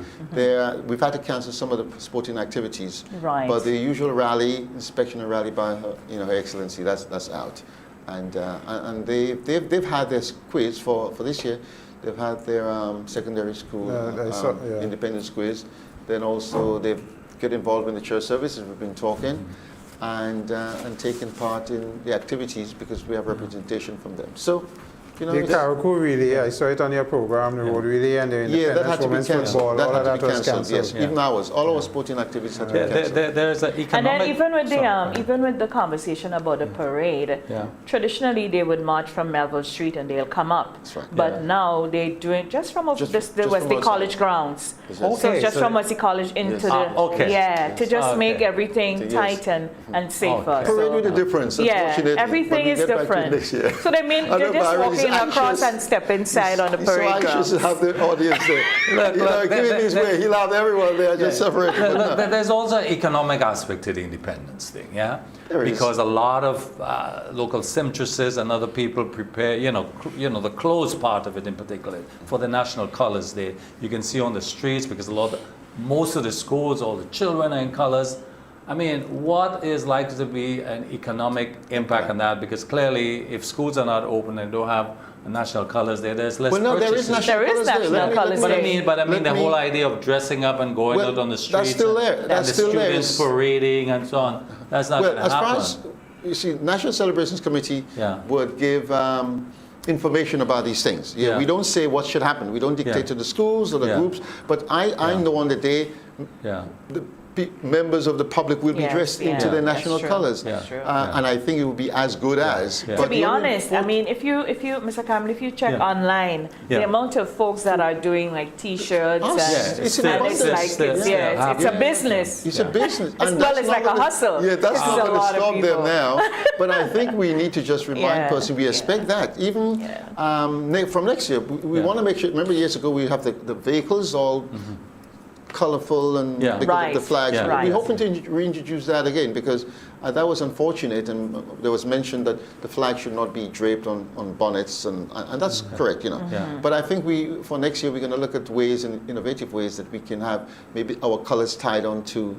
We've had to cancel some of the sporting activities. Right. But the usual rally, inspection and rally by Her Excellency, that's out, and they've had this quiz for this year. They've had their secondary school, yeah. independence quiz. Then also they get involved in the church services. We've been talking, and taking part in the activities because we have representation from them. So, you know, the Karakou relay, I saw it on your program, the road relay and the independence women's football, all of that was cancelled. Yes, even ours, all our sporting activities had to be cancelled. There's an economic... And then even with the conversation about the parade, traditionally they would march from Melville Street and they'll come up. That's right. But now they do it just from the Wesley from College grounds. Okay, So just from Wesley College into to just make everything tight and safer. Parade with a difference, unfortunately. Everything is different. So they mean they're just walking across and step inside on the parade ground. So anxious to have the audience there. Give him his way. He'll have everyone there, just separated. But there's also an economic aspect to the independence thing, yeah? There is. Because a lot of local seamstresses and other people prepare, the clothes part of it in particular, for the national colors day. You can see on the streets because most of the schools, all the children are in colors. I mean, what is likely to be an economic impact on that? Because clearly, if schools are not open and don't have national colors there, there's less purchases. There is national colors day. But I mean the whole idea of dressing up and going out on the streets, that's still there. and That's the still students there. parading and so on, that's not going to happen. As far as, you see, National Celebrations Committee would give information about these things. We don't say what should happen. We don't dictate to the schools or the groups. But I know on the day, the members of the public will be dressed into their national colors. And I think it will be as good as. To be honest, I mean, if you, Mr. Campbell, if you check online, the amount of folks that are doing like T-shirts it's a business. It's a business. As well as like a hustle. Yeah, that's not going to stop people. them now. But I think we need to just remind persons, we expect that. Even from next year, we want to make sure, remember years ago we have the vehicles all colorful and because of the flags. We're hoping to reintroduce that again because that was unfortunate, and there was mention that the flag should not be draped on bonnets, and that's correct, But I think for next year we're going to look at ways and innovative ways that we can have maybe our colors tied onto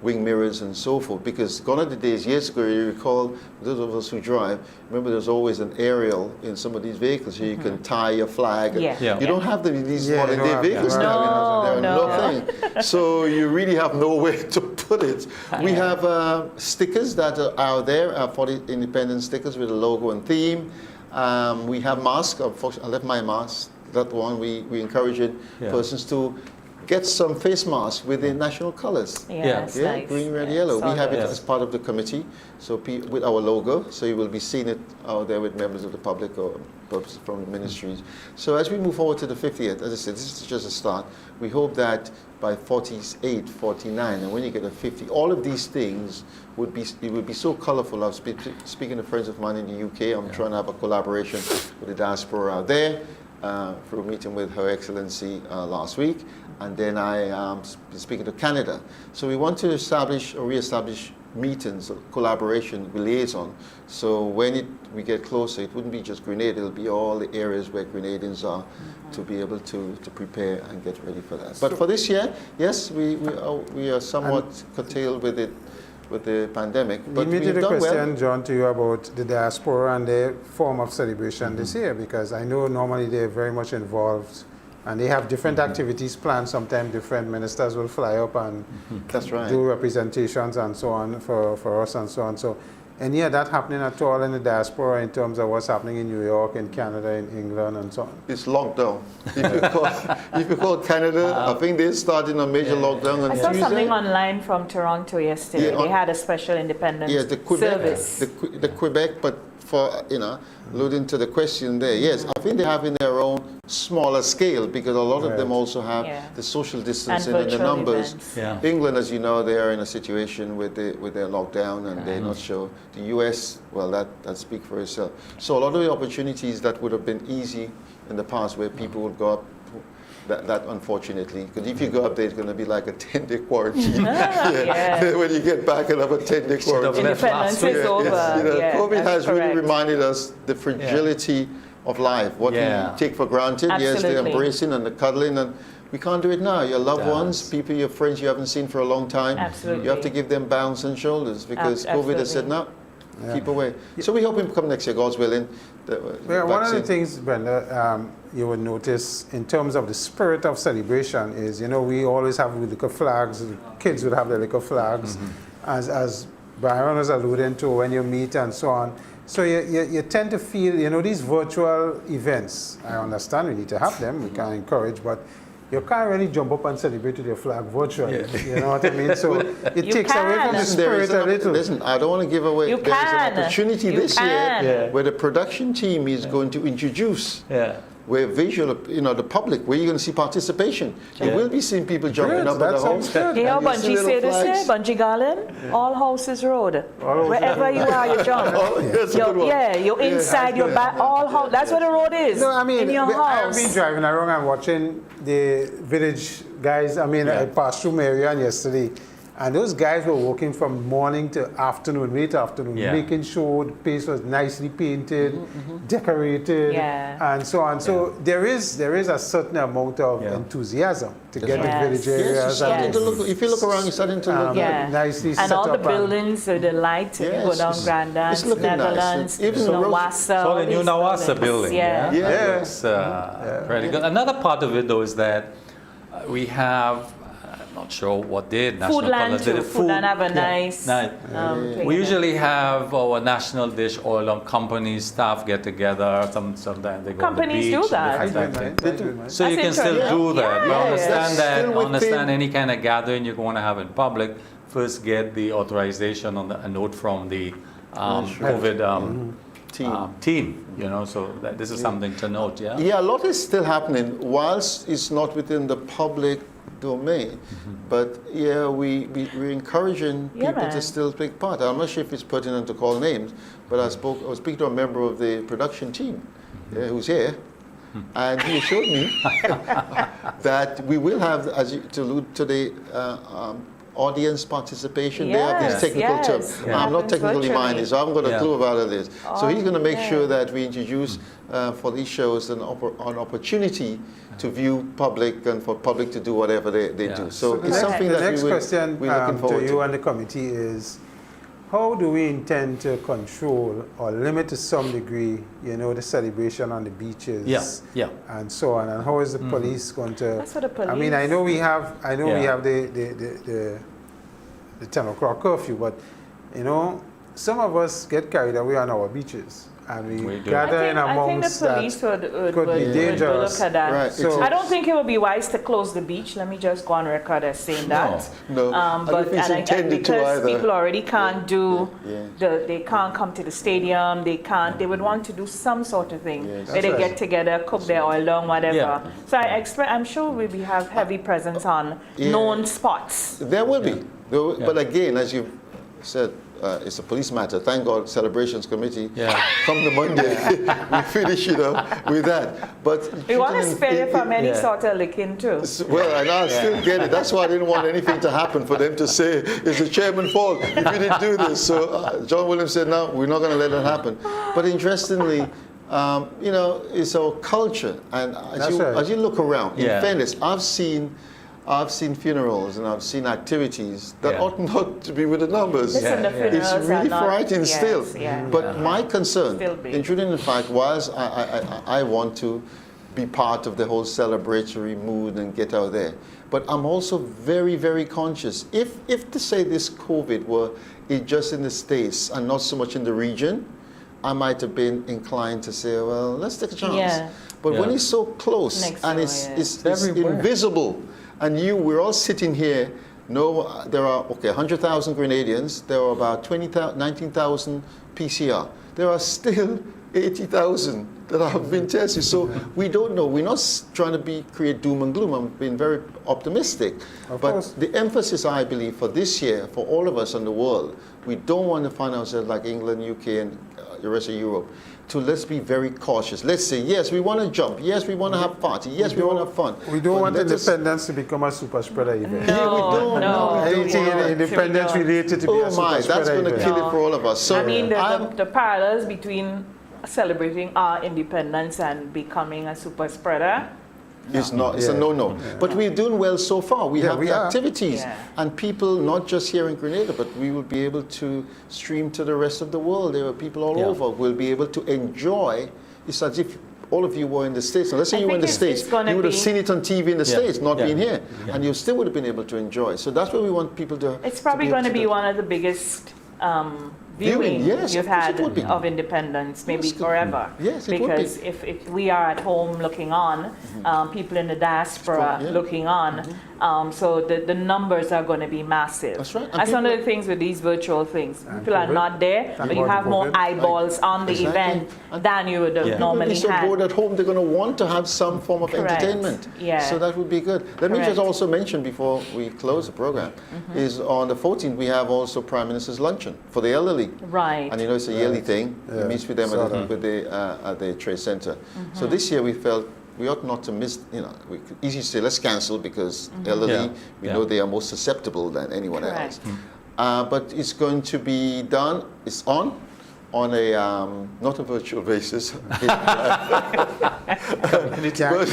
wing mirrors and so forth. Because gone are the days, years ago, you recall, those of us who drive, remember there's always an aerial in some of these vehicles so you can tie your flag. You don't have these modern day vehicles now. Nothing. So you really have nowhere to put it. We have stickers that are out there, 40 independent stickers with a logo and theme. We have masks. Unfortunately, I left my mask. That one, we encourage persons to get some face masks with the national colors. Nice. Green, red, yellow. We have it as part of the committee, so with our logo. So you will be seeing it out there with members of the public or from the ministries. So as we move forward to the 50th, as I said, this is just a start. We hope that by 48, 49, and when you get a 50, all of these things would be so colorful. I was speaking to friends of mine in the UK. I'm trying to have a collaboration with the diaspora out there for a meeting with Her Excellency last week. And then I been speaking to Canada. So we want to establish or re-establish meetings, collaboration, liaison. So when we get closer, it wouldn't be just Grenada, it'll be all the areas where Grenadians are to be able to prepare and get ready for that. But for this year, yes, we are somewhat curtailed with the pandemic. But Lead me to the done question, well. John, to you about the diaspora and their form of celebration this year, because I know normally they're very much involved and they have different activities planned. Sometimes different ministers will fly up and do representations and so on for us and so on. So any of that happening at all in the diaspora in terms of what's happening in New York, in Canada, in England and so on? It's lockdown. If you call Canada, I think they're starting a major lockdown on Tuesday. I saw something online from Toronto yesterday. They had a special independence service. The Quebec, but for, alluding to the question there, yes, I think they have in their own smaller scale because a lot of them also have the social distancing and the numbers. England, as you know, they are in a situation with their lockdown and they're not sure. The US, well, that speaks for itself. So a lot of the opportunities that would have been easy in the past where people would go up, that unfortunately, because if you go up there, it's going to be like a 10-day quarantine. When you get back, you'll have a 10-day quarantine. Independence is over. COVID has really reminded us the fragility of life, what we take for granted. Yes, the embracing and the cuddling, and we can't do it now. Your loved ones, people, your friends you haven't seen for a long time, you have to give them bounds and shoulders because COVID has said, no, keep away. So we hope him come next year, God's willing. One of the things, Brenda, you would notice in terms of the spirit of celebration is, we always have little flags. The kids would have their little flags, as Byron was alluding to, when you meet and so on. So you tend to feel, these virtual events, I understand we need to have them, we can encourage, but you can't really jump up and celebrate with your flag virtually. You know what I mean? So it takes away from the spirit a little. Listen, I don't want to give away. There's an opportunity this year where the production team is going to introduce. Where visual, the public, where you're going to see participation. You will be seeing people jumping up at the house. You know, Bungie say this here, Bungie Garland, all houses road. Wherever you are, you jump. You're inside your back, all house. That's what the road is. No, I mean, in your house. I've been driving around and watching the village guys. I mean, I passed through Marion yesterday. And those guys were working from morning to afternoon, late afternoon, making sure the place was nicely painted, decorated, and so on. So there is a certain amount of enthusiasm to get the village areas. If you look around, you're starting to look nicely set and up. all the buildings with the lights, you go down Grenada, Netherlands, Nawassa. So the new Nawassa building, Yes. Pretty good. Another part of it, though, is that we have, not sure what did National Foodland too. Foodland have a nice. We usually have our national dish oil on companies, staff get together. Sometimes they go companies to the beach. Do that. So you can still do that. But understand any kind of gathering you're going to have in public. First, get the authorization on a note from the COVID team. So this is something to note. Yeah, a lot is still happening. Whilst it's not within the public domain, but we're encouraging people to still take part. I'm not sure if it's pertinent to call names, but I was speaking to a member of the production team who's here, and he assured me that we will have, as you allude to the audience participation. They have these technical terms. I'm not technically minded, so I haven't got a clue about this. So he's going to make sure that we introduce for these shows an opportunity to view public and for public to do whatever they do. So it's something that we're looking forward to. You and the committee is, how do we intend to control or limit to some degree, the celebration on the beaches and so on? And how is the police going to? That's what the police. I mean, I know we have the 10 o'clock curfew, but some of us get carried away on our beaches. And we gather in amongst I think the police could be dangerous. Would look at that. Right. So, I don't think it would be wise to close the beach. Let me just go on record as saying that. No. But because people already can't do, they can't come to the stadium. They can't. They would want to do some sort of thing where they get together, cook their oil long, whatever. So I'm sure we will have heavy presence on known spots. There will be, but again, as you said. It's a police matter. Thank God, celebrations committee. Come the Monday, we finish with that. But we want to spare you from any sort of licking too. Well, and I'll still get it. That's why I didn't want anything to happen for them to say it's the chairman's fault if you didn't do this. So John Williams said, no, we're not going to let that happen. But interestingly, it's our culture, and as you look around, in fairness, I've seen funerals and I've seen activities that ought not to be with the numbers. It's really frightening still. But my concern, including the fact, whilst I want to be part of the whole celebratory mood and get out there, but I'm also very, very conscious. If to say this COVID were just in the States and not so much in the region, I might have been inclined to say, well, let's take a chance. But when it's so close and it's invisible, and we're all sitting here. There are 100,000 Grenadians. There are about 19,000 PCR. There are still 80,000 that have been tested. So we don't know. We're not trying to create doom and gloom. I'm being very optimistic. But the emphasis, I believe, for this year, for all of us in the world, we don't want to find ourselves like England, UK, and the rest of Europe. So let's be very cautious. Let's say, yes, we want to jump. Yes, we want to have party. Yes, we want to have fun. We don't want independence to become a super spreader event. No. Anything independence related to be a super spreader that's going to kill it for all of us. So I mean, the parallels between celebrating our independence and becoming a super spreader It's not. It's a no-no. But we're doing well so far. We have the activities, and people not just here in Grenada, but we will be able to stream to the rest of the world. There are people all over. We'll be able to enjoy. It's as if all of you were in the States. Now, let's say you were in the States. You would have seen it on TV in the States, not being here, and you still would have been able to enjoy. So that's what we want people to. It's probably going to be one of the biggest viewing you've had of independence, maybe forever. Yes, it because would be. if we are at home looking on, people in the diaspora looking on, so the numbers are going to be massive. That's right. That's one of the things with these virtual things. People are not there, but you have more eyeballs on the event than you would have normally had. People will be so bored at home, they're going to want to have some form of entertainment. So that would be good. Let me just also mention before we close the program, is on the 14th we have also Prime Minister's Luncheon for the elderly. Right. And you know, it's a yearly thing. We meet with them at the Trade Center. So this year we felt we ought not to miss, you know, we could easily say let's cancel because elderly, we know they are more susceptible than anyone else. But it's going to be done, it's on a, not a virtual basis. You can't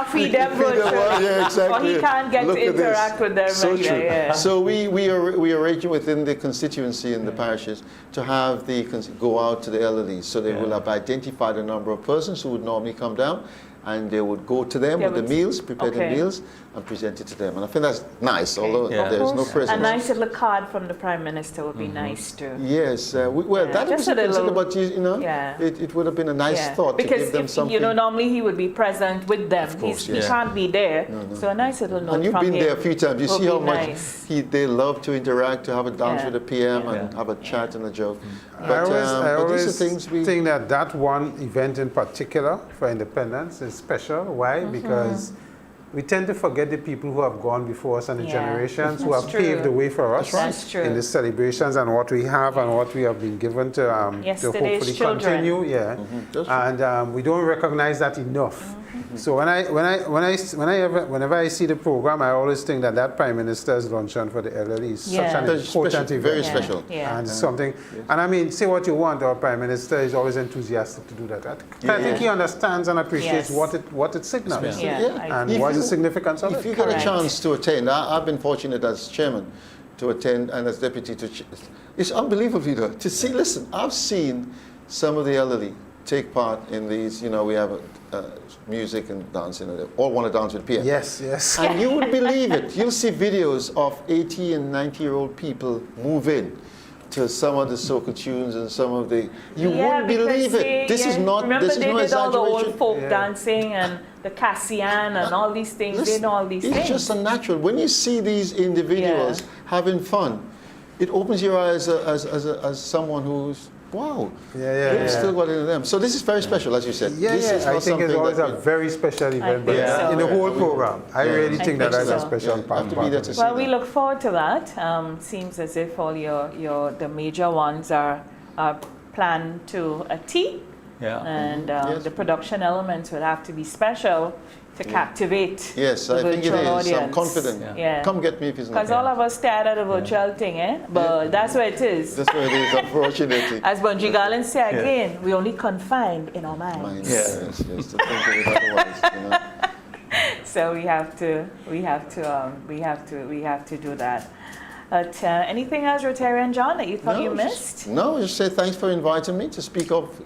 feed them virtually. Exactly. Or he can't get to interact with them. So true. So we are arranging within the constituency and the parishes to have the go out to the elderly. So they will have identified a number of persons who would normally come down, and they would go to them with the meals, prepare the meals, and present it to them. And I think that's nice, although there is no presence. A nice little card from the Prime Minister would be nice too. Yes, well, that was considered, but you know, it would have been a nice thought to give them something. Because, you know, normally he would be present with them. Of course, he can't be there. So a nice little note. And you've been there a few times. You see how much they love to interact, to have a dance with the PM and have a chat and a joke. But, I always think that one event in particular for independence is special. Why? Because we tend to forget the people who have gone before us and the generations who have paved the way for us in the celebrations and what we have and what we have been given to hopefully continue. And we don't recognize that enough. So whenever I see the program, I always think that Prime Minister's Luncheon for the elderly is such an important event. Very special. And something, and I mean, say what you want, our Prime Minister is always enthusiastic to do that. I think he understands and appreciates what it signals and what is the significance of it. If you get a chance to attend, I've been fortunate as chairman to attend and as deputy to, it's unbelievable, you know, to see, listen, I've seen some of the elderly take part in these, you know, we have music and dancing, and they all want to dance with PM. Yes. And you would believe it. You'll see videos of 80 and 90-year-old people move in to some of the soca tunes and some of the. You wouldn't believe it. This is not. Remember, this is no did exaggeration. all the old folk dancing and the Cassian and all these things. Listen, they know all these things. It's just unnatural. When you see these individuals having fun, it opens your eyes as someone who's. Wow. Still got it in them. So this is very special, as you said. I think it's always a very special event, but in the whole program. I really think that's a special part. Well, we look forward to that. Seems as if all the major ones are planned to a T. And the production elements will have to be special to captivate the I think it is. audience. I'm confident. Come get me if it's not. Because all of us tired of the virtual thing, But that's where it is. That's where it is, unfortunately. As Bungie Garland said again, we only confined in our minds. Yes, to think of it otherwise. You know. So we have to do that. But anything else, Rotarian John, that you thought you missed? Just say thanks for inviting me to speak of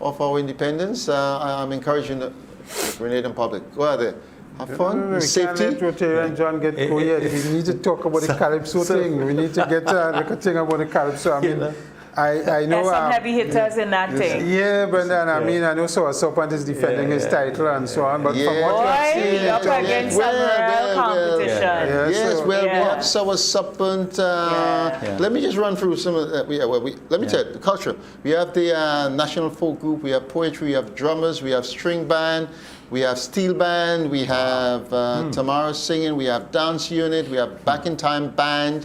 our independence. I'm encouraging the Grenadian public. Go out there. Have fun. Safety. Can't let Rotary and John get go yet. We need to talk about the Calypso thing. We need to get a thing about the Calypso. I mean, I know. There's some heavy hitters in that thing. Yeah, Brenda, and I mean, I know Sour Serpent is defending his title and so on, but from what I've seen, up against some real competition. We have Sour Serpent. Let me just run through some of that. Let me tell you, the culture. We have the National Folk Group, we have poetry, we have drummers, we have string band, we have steel band, we have Tamara singing, we have dance unit, we have Back in Time band.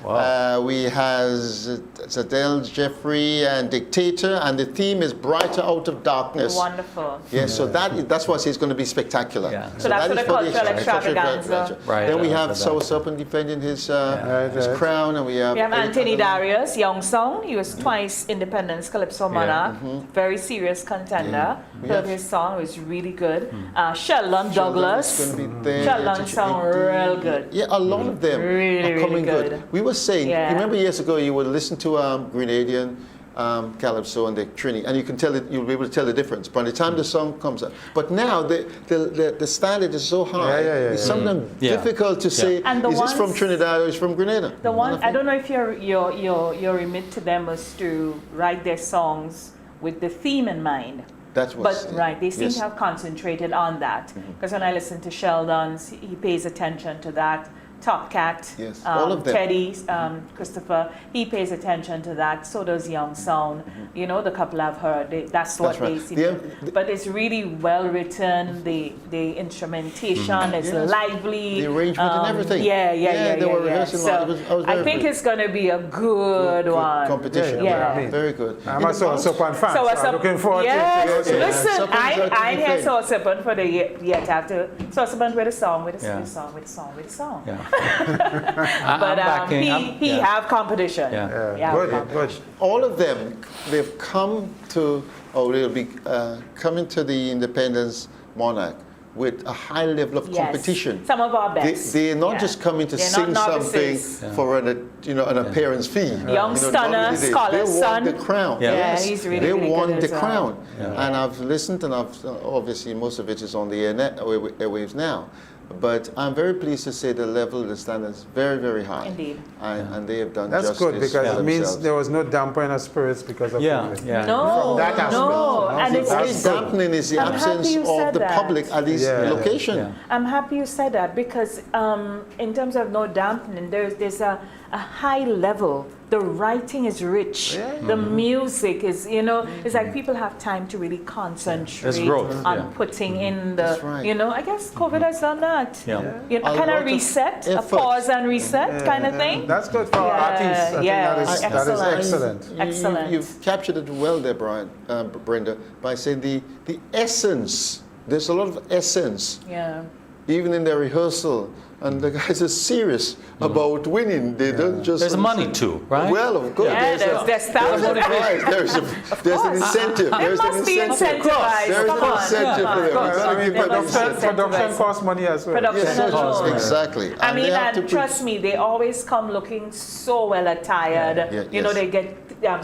Wow. We has Zadell, Jeffrey, and Dictator, and the theme is Brighter Out of Darkness. Wonderful. Yeah, so that's why it's going to be spectacular. Yeah. So that's that for is the cultural extravaganza. Right, Then we for have that. Sour Serpent defending his Right. crown, and we have Anthony Darius, Young Song. He was twice Independence Calypso Monarch. Very serious contender. Heard his song, it was really good. Sheldon Douglas. Going to be there. Sheldon song real good. Yeah, a lot of them Really, are coming really good. good. We were saying, Yeah. remember years ago you would listen to Grenadian Calypso and the Trini, and you can tell it. You'll be able to tell the difference by the time the song comes out. But now the standard is so high. It's sometimes difficult to say And the is this from ones- Trinidad or is from Grenada. The one, I don't know if your remit to them was to write their songs with the theme in mind. That was But right, they seem to have concentrated on that. Because when I listen to Sheldon's, he pays attention to that. Top Cat, Yes, all of them. Teddy, Christopher, he pays attention to that. So does Young Sound. You know, the couple I've heard, that's what right. they seem to. But it's really well written. The instrumentation is lively. The arrangement and everything. Yeah. They were rehearsing So I was very I think pleased. it's going to be a good one. competition. Yeah. I mean, Very good. I'm a Sour Serpent fan, so I'm looking forward yes, to it. listen, Serpent is out to I be hear played. Sour Serpent for the yet after. Sour Serpent with a song, with a Yeah. song. Yeah. But he have competition. Yeah. Yeah, Good, competition. good. All of them, they've come to, or they'll be coming to the Independence Monarch with a high level of Yes. competition. Some of our best. They're not Yeah. just coming to They're sing not something novices. for an appearance fee. Young stunner, novices. scholar's They son. won the crown. Yeah. Yeah, Yes. he's really, they really won good the as well. crown. Yeah. And I've listened, and I've obviously most of it is on the airwaves now. But I'm very pleased to say the level of the standard is very, very high. Indeed. And they have done That's justice good because for it means themselves. there was no dampening of spirits because of COVID. No, That aspect. no. And That's it's, What good. is dampening is the I'm happy absence you of said the that. public at these Yeah. locations. Yeah. I'm happy you said that because in terms of no dampening, there's a high level. The writing is rich. Yeah. The music is, it's like people have time to really concentrate There's growth, on yeah. putting in the, That's right. I guess COVID has done that. Yeah. A A kind lot of of reset, a effort. pause and reset kind of thing. That's good for Yeah, artists. I think yeah. that is Excellent. excellent. Excellent. You've captured it well there, Brenda, by saying the essence. There's a lot of essence, Yeah. even in their rehearsal. And the guys are serious about winning. They don't just... There's money too, right? Well, of course. Yeah, there's thousands of prize. There's an incentive. It There's must an be incentive. incentivized. There is Come an on. incentive for them. Come on. I mean, They must be production incentivized. costs money as well. Production Yes, alone. exactly. I mean, they have and to trust me, they always come looking so well attired. Yes. They get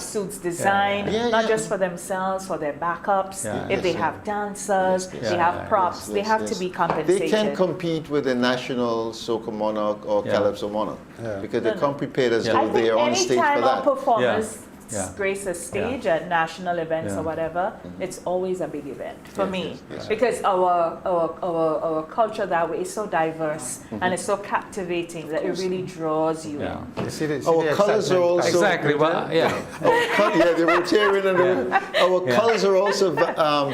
suits designed, Yeah, not yeah. just for themselves, for their backups. Yeah. If they have dancers, Yes, they yes. have props, they have to be compensated. They can compete with the national soca monarch or Yeah. calypso monarch because they come prepared as Yeah. though I think they are on stage anytime for our that. performers Yeah. grace a stage at national events Yeah. or whatever, it's always a big event for Yes, me yes. because our culture that way is so diverse and it's so captivating that it really draws you Yeah. in. You see the Our colours are excitement. also... Exactly. Well, yeah. The Rotarian and our colours are also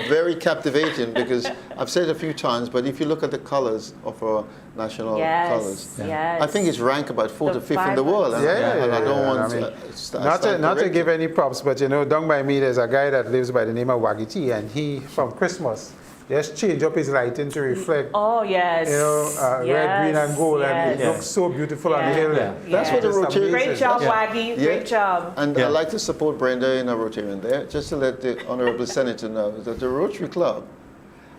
very captivating because I've said it a few times, but if you look at the colours of our national colours, Yes. I think it's ranked about 4th The or 5th in the world. And, Yeah, and I don't want I mean, to not to give any props, but down by me there's a guy that lives by the name of Wagiti, and he from Christmas just changed up his lighting to reflect Oh yes. red, green, and gold, and it yes. looks so beautiful on the hill. Yeah. That's what the It's Rotarian... amazing. Great job, Yeah. Waggy. Yeah. Great job. And Yeah. I'd like to support Brenda in a Rotarian there, just to let the Honourable Senator know that the Rotary Club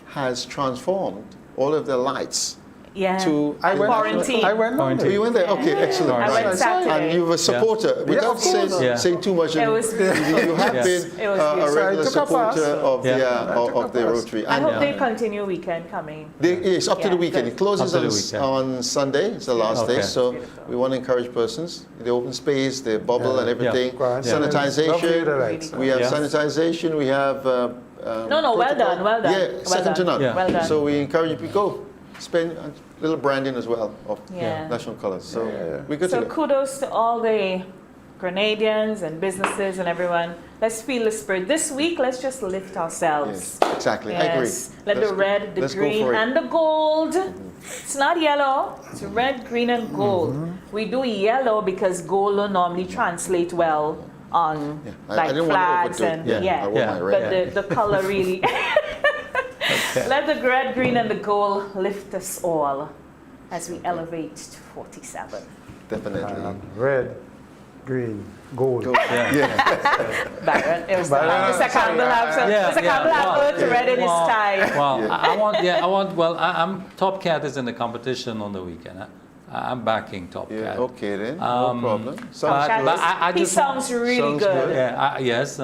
has transformed all of their lights Yeah. to... I went. Quarantine. I went. Quarantine. Oh, you went there? Okay, excellent. I went Saturday. And you were a supporter, without of course. saying too much. It was beautiful. You have Yes. been It was a beautiful. regular I took a pass. supporter of Yeah. of the Rotary. I And hope they continue weekend coming. it's up to the Yeah, weekend. good. It closes Up to the weekend. on Sunday. It's the last day. Okay. So we want to encourage persons. The open space, the bubble and everything. Yeah. Sanitization. Lovely We have Yeah. sanitization. We have... No, well done, well done. Yeah, Well second to done. none. Yeah. Well done. So we encourage you to go. Spend a little branding as well of Yeah. national colours. So we're good So to go. kudos to all the Grenadians and businesses and everyone. Let's feel the spirit. This week, let's just lift ourselves. Yes, exactly. I agree. Let Let's the go- red, the let's go green, for it. and the gold It's not yellow, it's red, green, and gold. We do yellow because gold will normally translate well on I like didn't flags want to overdo it. and I want my red. but the color really. Let the red, green, and the gold lift us all as we elevate to 47. Definitely. Red, green, gold. Byron, it was Byron, Mr. Campbell have some. Mr. Campbell have earth red in his tie. Well, I'm Top Cat is in the competition on the weekend. I'm backing Top Cat. Okay then, no problem. He sounds really good. Yeah, yes.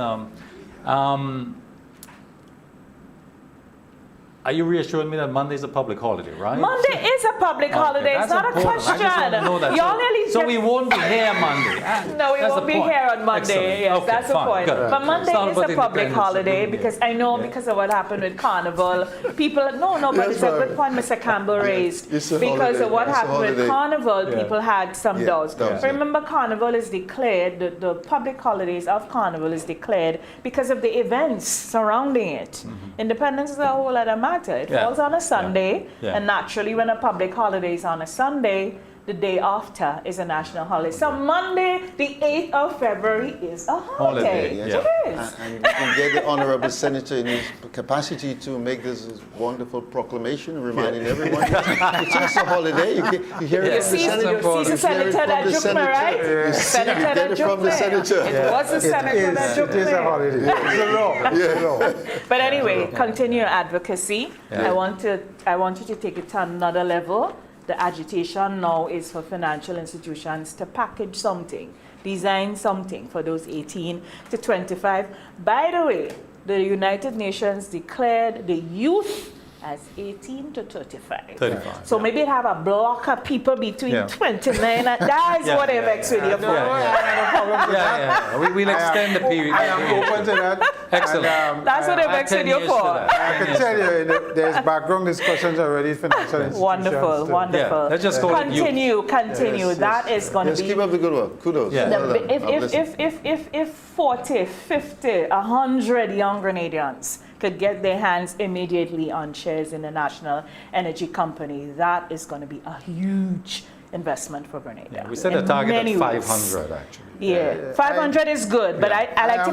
Are you reassuring me that Monday is a public holiday, right? Monday is a public holiday. It's not a important. question. I just want to know that. Y'all nearly So get- we won't be here Monday. No, we That's won't the be point. here on Monday. Excellent. Yes, Okay, that's the fine, point. good. But Monday It's all is about a public independence holiday being because here. I know because of what happened with Carnival. People, no, but it's a good point Mr. Campbell raised. It's a Because holiday. of what It's a happened with holiday. Carnival, people had some doubts. doubts, yeah. Remember, Carnival is declared, the public holidays of Carnival is declared because of the events surrounding it. Independence is a whole other matter. It Yeah. falls on a Sunday, Yeah. and naturally, when a public holiday is on a Sunday, the day after is a national holiday. So Monday, the 8th of February is a holiday. Holiday, yes. It is. And we can get the honorable senator in his capacity to make this wonderful proclamation, reminding everyone it's just a holiday. You hear it You from the see, senator. you see the senator that juke me, right? You see, you Senator get that it juke from the me. senator. It was the senator that juke It is a me. holiday. It's a law. It's a law. But anyway, continue your advocacy. I want you to take it to another level. The agitation now is for financial institutions to package something, design something for those 18 to 25. By the way, the United Nations declared the youth as 18 to 35. 35, So maybe have a block of people between 29 and that is Yeah, what they're yeah, vexed with you for. We'll extend the period. I am open to that. Excellent. And, That's what they're vexed with you for. I can tell you, there's background discussions already in financial institutions. Wonderful, wonderful. Yeah, let's just call it youth. Continue. Yes, that is going to Yes, be. keep up the good work. Kudos. Yeah. Well done. I'm listening. If 40, 50, 100 young Grenadians could get their hands immediately on shares in the National Energy Company, that is going to be a huge investment for Grenada. Yeah, we set in a target many of ways. 500 actually. Yeah, 500 is good, but I like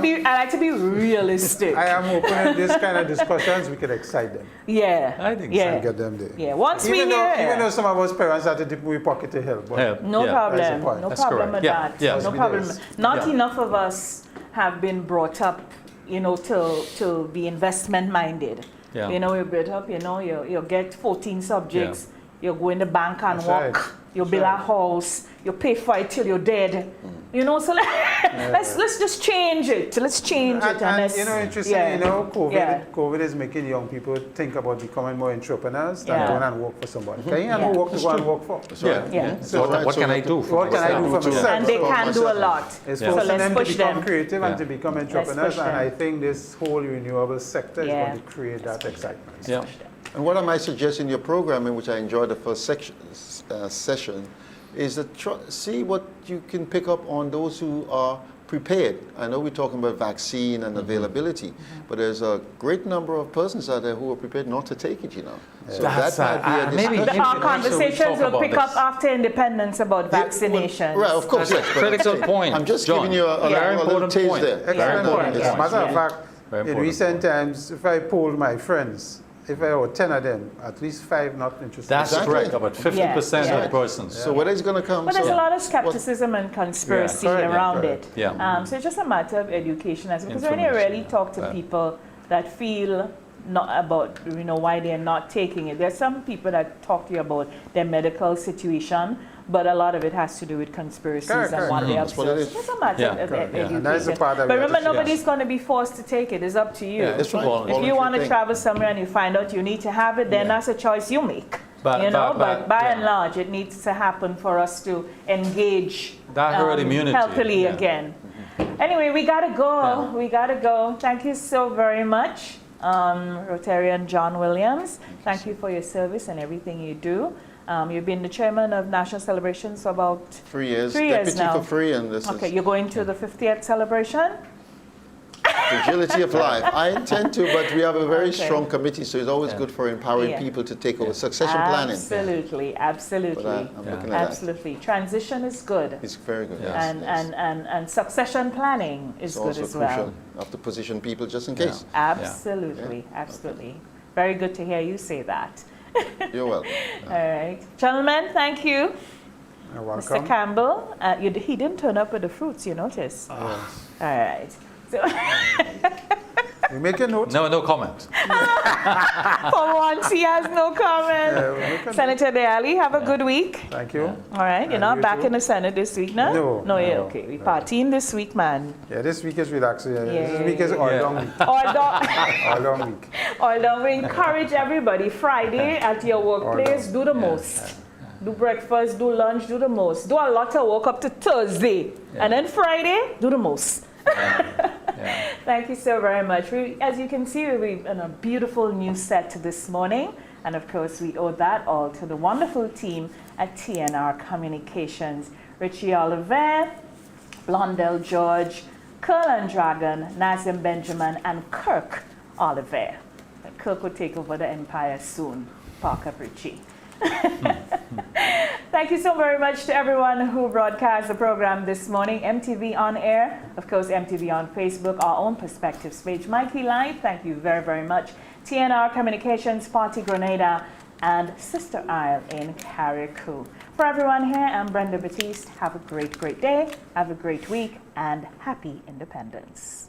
to be realistic. I am open in this kind of discussions, we can excite them Yeah, I think so. yeah, and get them there. yeah. Once Even we though hear, some of us parents have to dip in pocket to help. But Help. no Yeah. problem, That's the point. no That's problem correct. with Yeah, that. yeah. No Must be problem. this. Not Yeah. enough of us have been brought up, to be investment minded. Yeah. We're brought up, you get 14 subjects, you go in the bank and That's work, right. you build a house, you pay for it till you're dead. So let's just change it. Let's change it. And let's, interesting, COVID is making young people think about becoming more entrepreneurs than Yeah. going and work for somebody. Can you know work to go and work for? Yeah. So What can I do? What can I do for myself? And they So can do a lot. It's Yeah. So forcing let's them to push become them. creative and Yeah. to become push entrepreneurs. And them. I think this whole renewable sector is Yeah. going to create that excitement. Yeah. And what I might suggest in your program, in which I enjoyed the first session, is that see what you can pick up on those who are prepared. I know we're talking about vaccine and availability, but there's a great number of persons out there who are prepared not to take it, So That's, that might be a maybe- discussion. Our conversations will talk pick about up this. after independence about vaccinations. Right, of course, That's a yes. but critical I'm saying- point, I'm just John. giving you a Yeah. little Important taste point. there. Excellent Very point. important. As a matter of Yeah. fact, Very in important recent times, if I polled my friends, if I were 10 of them, at least 5 not interested. That's Exactly. correct. About 50% Yeah. of persons. So whether it's going to come... But there's so a lot of skepticism and conspiracy Yeah, correct, around correct. it. Yeah. So it's just a matter of education. Because when you Information, really yeah. talk to Yeah. people that feel not about, why they're not taking it. There's some people that talk to you about their medical situation, but a lot of it has to do with conspiracies Correct, and correct. what they That's what it observe. is. So it's a matter Yeah. of Correct, yeah. education. And that's the part that But we have to remember, see. nobody's going to be forced to take it. It's up to you. Yeah, That's right. voluntary. If you want to thing. travel somewhere and you find out you need to have it, then that's a choice you make. But By and yeah. large, it needs to happen for us to engage That herd immunity, healthily yeah. again. Anyway, we gotta go. Yeah. We gotta go. Thank you so very much, Rotarian John Williams. Thank you for your service and everything you do. You've been the chairman of National Celebrations for about 3 years. 3 years Deputy now. for free, and this Okay, is... you're going to the 50th celebration? Fragility of life. I intend to, but we have a very Okay. strong committee, so it's always good for empowering Yeah. people to take over succession planning. Absolutely, absolutely. But I'm looking at that. Absolutely. Transition is good. It's very good. Yeah. Yes, And succession planning is it's good also as crucial. well. You have to position people just in case. Absolutely, absolutely. Very good to hear you say that. You're welcome. All right. Gentlemen, thank you. You're Mr. welcome. Campbell, he didn't turn up with the fruits, you notice? All right. So, We make a note. No comment. for once, he has no comment. We make a note. Senator Allie, have a good week. Thank you. All right, you're And not you back too? in the Senate this week, no? No, yeah, no, okay. We no. partying this week, man. Yeah, this week is relaxing. Yeah, This week is all yeah. long week. Although, All long week. although we encourage everybody, Friday at your workplace, do the most. Do breakfast, do lunch, do the most. Do a lot of work up to Thursday. And then Friday, do the most. Thank you so very much. As you can see, we're in a beautiful new set this morning. And of course, we owe that all to the wonderful team at TNR Communications. Richie Oliver, Blondell George, Curl and Dragon, Nazim Benjamin, and Kirk Oliver. Kirk will take over the empire soon. Park up Richie. Thank you so very much to everyone who broadcast the program this morning. MTV on air, of course, MTV on Facebook, our own Perspectives page. Mikey Live, thank you very, very much. TNR Communications, Partygrenada, and Sister Isle in Carriacou. For everyone here, I'm Brenda Baptiste. Have a great, great day. Have a great week, and happy independence.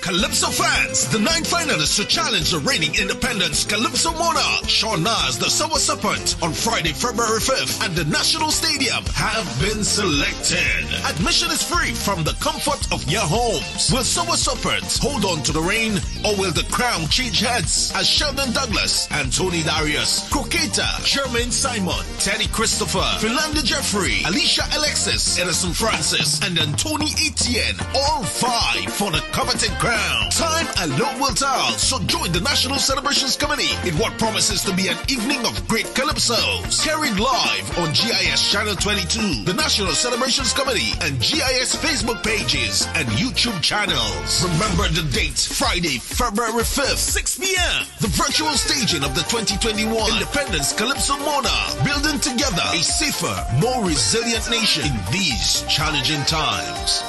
Calypso fans, the 9 finalists to challenge the reigning independence Calypso monarch Sean Nas, the Sour Serpent, on Friday, February 5th at the National Stadium have been selected. Admission is free from the comfort of your homes. Will Sour Serpent hold on to the reign, or will the crown change heads as Sheldon Douglas, Anthony Darius, Croqueta, Jermaine Simon, Teddy Christopher, Philanda Jeffrey, Alicia Alexis, Edison Francis, and Anthony Etienne all vie for the coveted crown. Time alone will tell, so join the National Celebrations Committee in what promises to be an evening of great calypsos. Carried live on GIS Channel 22, the National Celebrations Committee, and GIS Facebook pages and YouTube channels. Remember the date, Friday, February 5th, 6 p.m. The virtual staging of the 2021 Independence Calypso Monarch, building together a safer, more resilient nation in these challenging times.